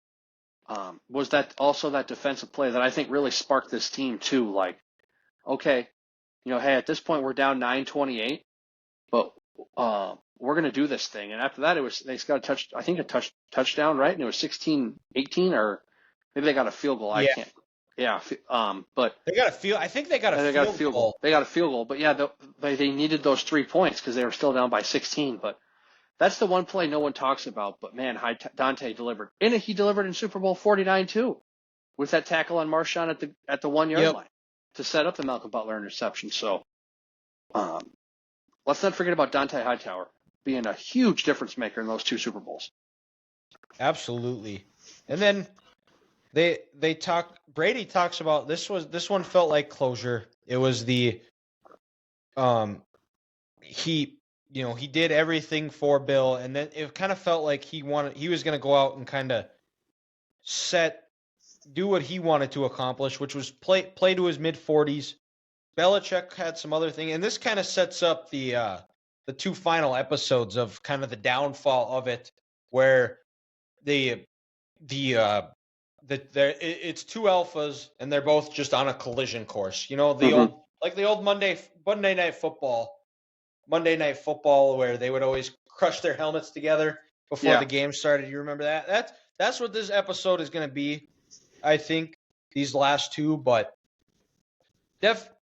was that also that defensive play that I think really sparked this team too. Like, okay, hey, at this point we're down 9-28, but we're gonna do this thing. And after that, they got a touchdown, right? And it was 16-18, or maybe they got a field goal. I can't. Yeah, but they got a field. I think they got a field goal. They got a field goal, but yeah, they needed those 3 points because they were still down by 16. But that's the one play no one talks about. But man, Dante delivered, and he delivered in Super Bowl 49 too, with that tackle on Marshawn at the 1 yard line to set up the Malcolm Butler interception. So, let's not forget about Dante Hightower being a huge difference maker in those 2 Super Bowls. Absolutely, and then. Brady talks about this one felt like closure. It was he did everything for Bill, and then it kind of felt like he was going to go out and kind of do what he wanted to accomplish, which was play to his mid-40s. Belichick had some other thing, and this kind of sets up the 2 final episodes of kind of the downfall of it, where it's 2 alphas and they're both just on a collision course. The old Monday Night Football where they would always crush their helmets together before the game started. You remember that? That's what this episode is going to be. I think these last 2, but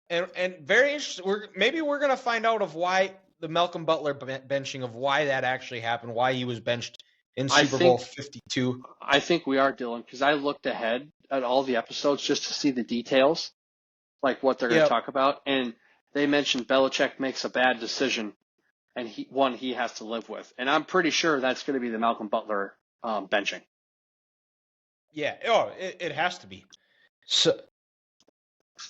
and very interesting. Maybe we're going to find out of why the Malcolm Butler benching, of why that actually happened, why he was benched in Super Bowl 52. I think we are, Dylan, because I looked ahead at all the episodes just to see the details, like what they're going to talk about. And they mentioned Belichick makes a bad decision, and he has to live with. And I'm pretty sure that's going to be the Malcolm Butler benching. Yeah. Oh, it has to be. So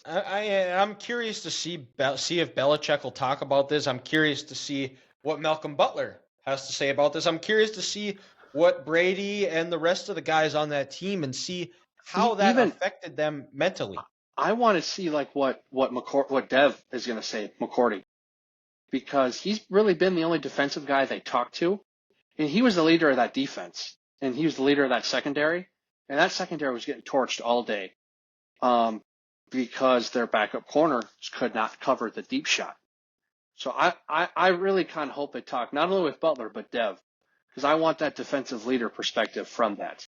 I'm curious to see if Belichick will talk about this. I'm curious to see what Malcolm Butler has to say about this. I'm curious to see what Brady and the rest of the guys on that team, and see how that affected them mentally. I want to see like what Dev is going to say, McCourty, because he's really been the only defensive guy they talked to, and he was the leader of that defense, and he was the leader of that secondary, and that secondary was getting torched all day, because their backup corners could not cover the deep shot. So I really kind of hope they talk not only with Butler but Dev, because I want that defensive leader perspective from that.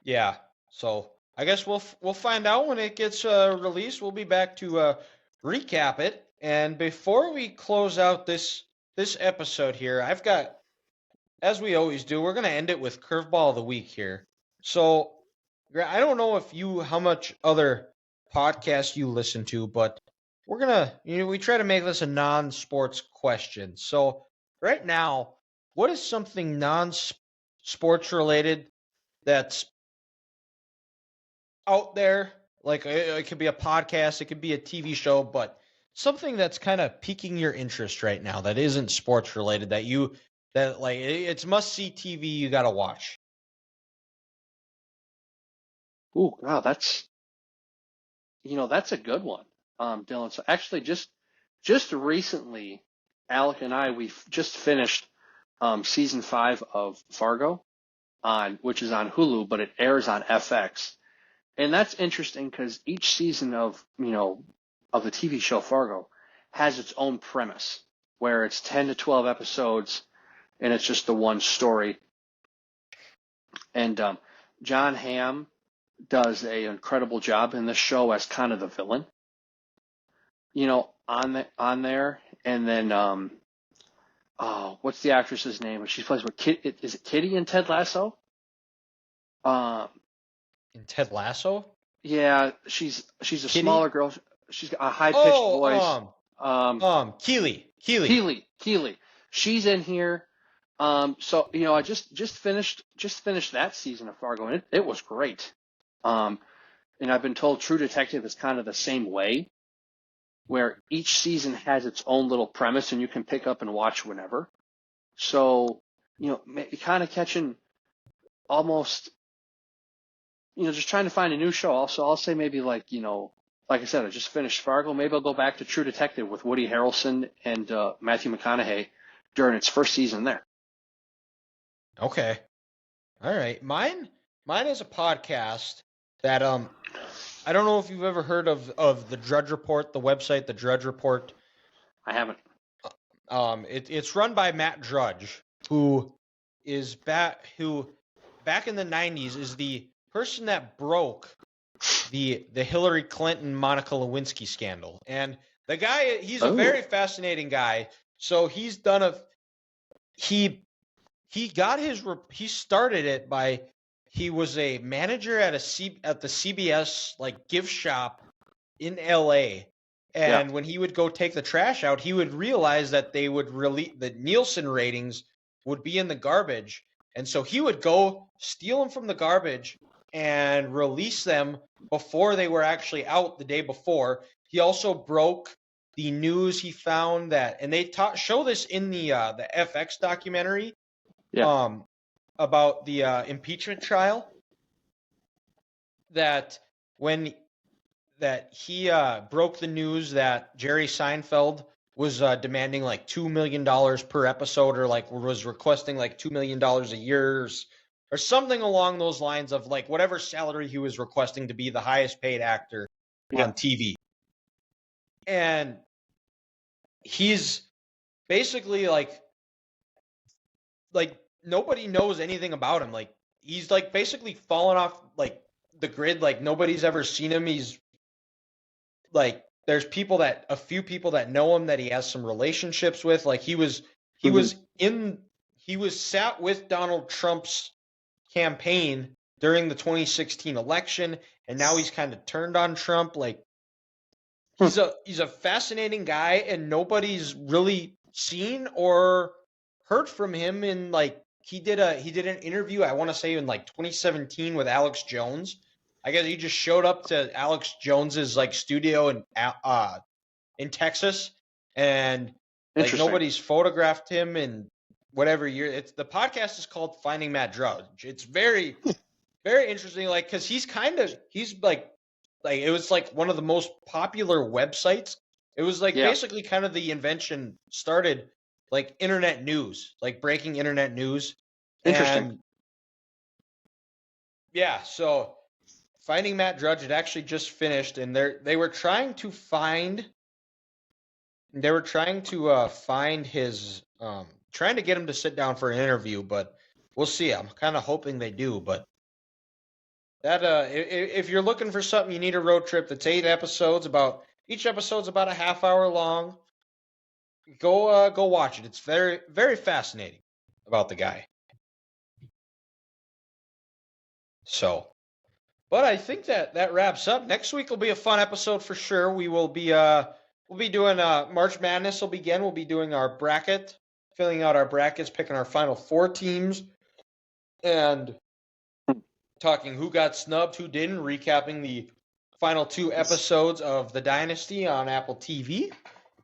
Yeah. So I guess we'll find out when it gets released. We'll be back to recap it. And before we close out this episode here, I've got, as we always do, we're going to end it with Curveball of the Week here. So I don't know how much other podcasts you listen to, but we're going to, we try to make this a non-sports question. So right now, what is something non-sports related that's out there? Like it could be a podcast, it could be a TV show, but something that's kind of piquing your interest right now that isn't sports related, that it's must-see TV you got to watch. Ooh, wow, that's a good one, Dylan. So actually, just recently, Alec and I, we've just finished season 5 of Fargo, which is on Hulu, but it airs on FX, and that's interesting because each season of the TV show Fargo has its own premise, where it's 10 to 12 episodes, and it's just the one story. And John Hamm does an incredible job in this show as kind of the villain, on there. And then, what's the actress's name? She plays is it Kitty in Ted Lasso? In Ted Lasso? Yeah, she's a Kitty? smaller girl. She's got a high pitched voice. Oh, Um, Keely. Keely. She's in here. So I just finished that season of Fargo, and it was great. Um, and I've been told True Detective is kind of the same way, where each season has its own little premise, and you can pick up and watch whenever. So kind of catching almost just trying to find a new show. Also, I'll say maybe like I said, I just finished Fargo. Maybe I'll go back to True Detective with Woody Harrelson and Matthew McConaughey during its first season there. Okay. All right. Mine is a podcast that I don't know if you've ever heard of the Drudge Report, the website, the Drudge Report. I haven't. It's run by Matt Drudge, who back in the 90s is the person that broke the Hillary Clinton Monica Lewinsky scandal. And the guy, he's a very fascinating guy. So he's done he started it by, he was a manager at the CBS like gift shop in LA. And when he would go take the trash out, he would realize that they would the Nielsen ratings would be in the garbage. And so he would go steal them from the garbage and release them before they were actually out the day before. He also broke the news he found that, and they show this in the FX documentary about the impeachment trial, that he broke the news that Jerry Seinfeld was demanding like $2 million per episode, or like was requesting like $2 million a year, or something along those lines of like whatever salary he was requesting to be the highest paid actor on TV. And he's basically like nobody knows anything about him. Like he's like basically fallen off like the grid. Like nobody's ever seen him. He's like, there's a few people that know him that he has some relationships with. Like he was sat with Donald Trump's campaign during the 2016 election, and now he's kind of turned on Trump. Like he's a fascinating guy, and nobody's really seen or heard from him. In like he did an interview, I want to say in like 2017, with Alex Jones. I guess he just showed up to Alex Jones's like studio in Texas, and like nobody's photographed him in whatever year. The podcast is called Finding Matt Drudge. It's very, very interesting. Like, cause he's like it was like one of the most popular websites. It was like basically kind of the invention started like internet news, like breaking internet news. Interesting. And so Finding Matt Drudge, it actually just finished, and they were trying to find his trying to get him to sit down for an interview, but we'll see. I'm kind of hoping they do, but that if you're looking for something, you need a road trip that's 8 episodes, each episode's about a half hour long. Go watch it. It's very, very fascinating about the guy. So, but I think that wraps up. Next week will be a fun episode for sure. We will be we'll be doing March Madness will begin. We'll be doing our bracket, filling out our brackets, picking our final 4 teams, and talking who got snubbed, who didn't, recapping the final 2 episodes of the Dynasty on Apple TV.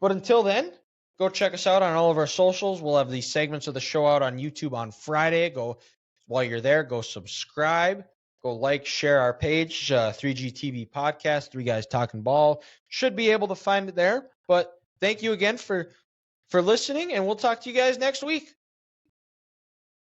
But until then, go check us out on all of our socials. We'll have these segments of the show out on YouTube on Friday. While you're there, go subscribe. Go like, share our page, 3GTV Podcast, 3 Guys Talking Ball. Should be able to find it there. But thank you again for listening, and we'll talk to you guys next week.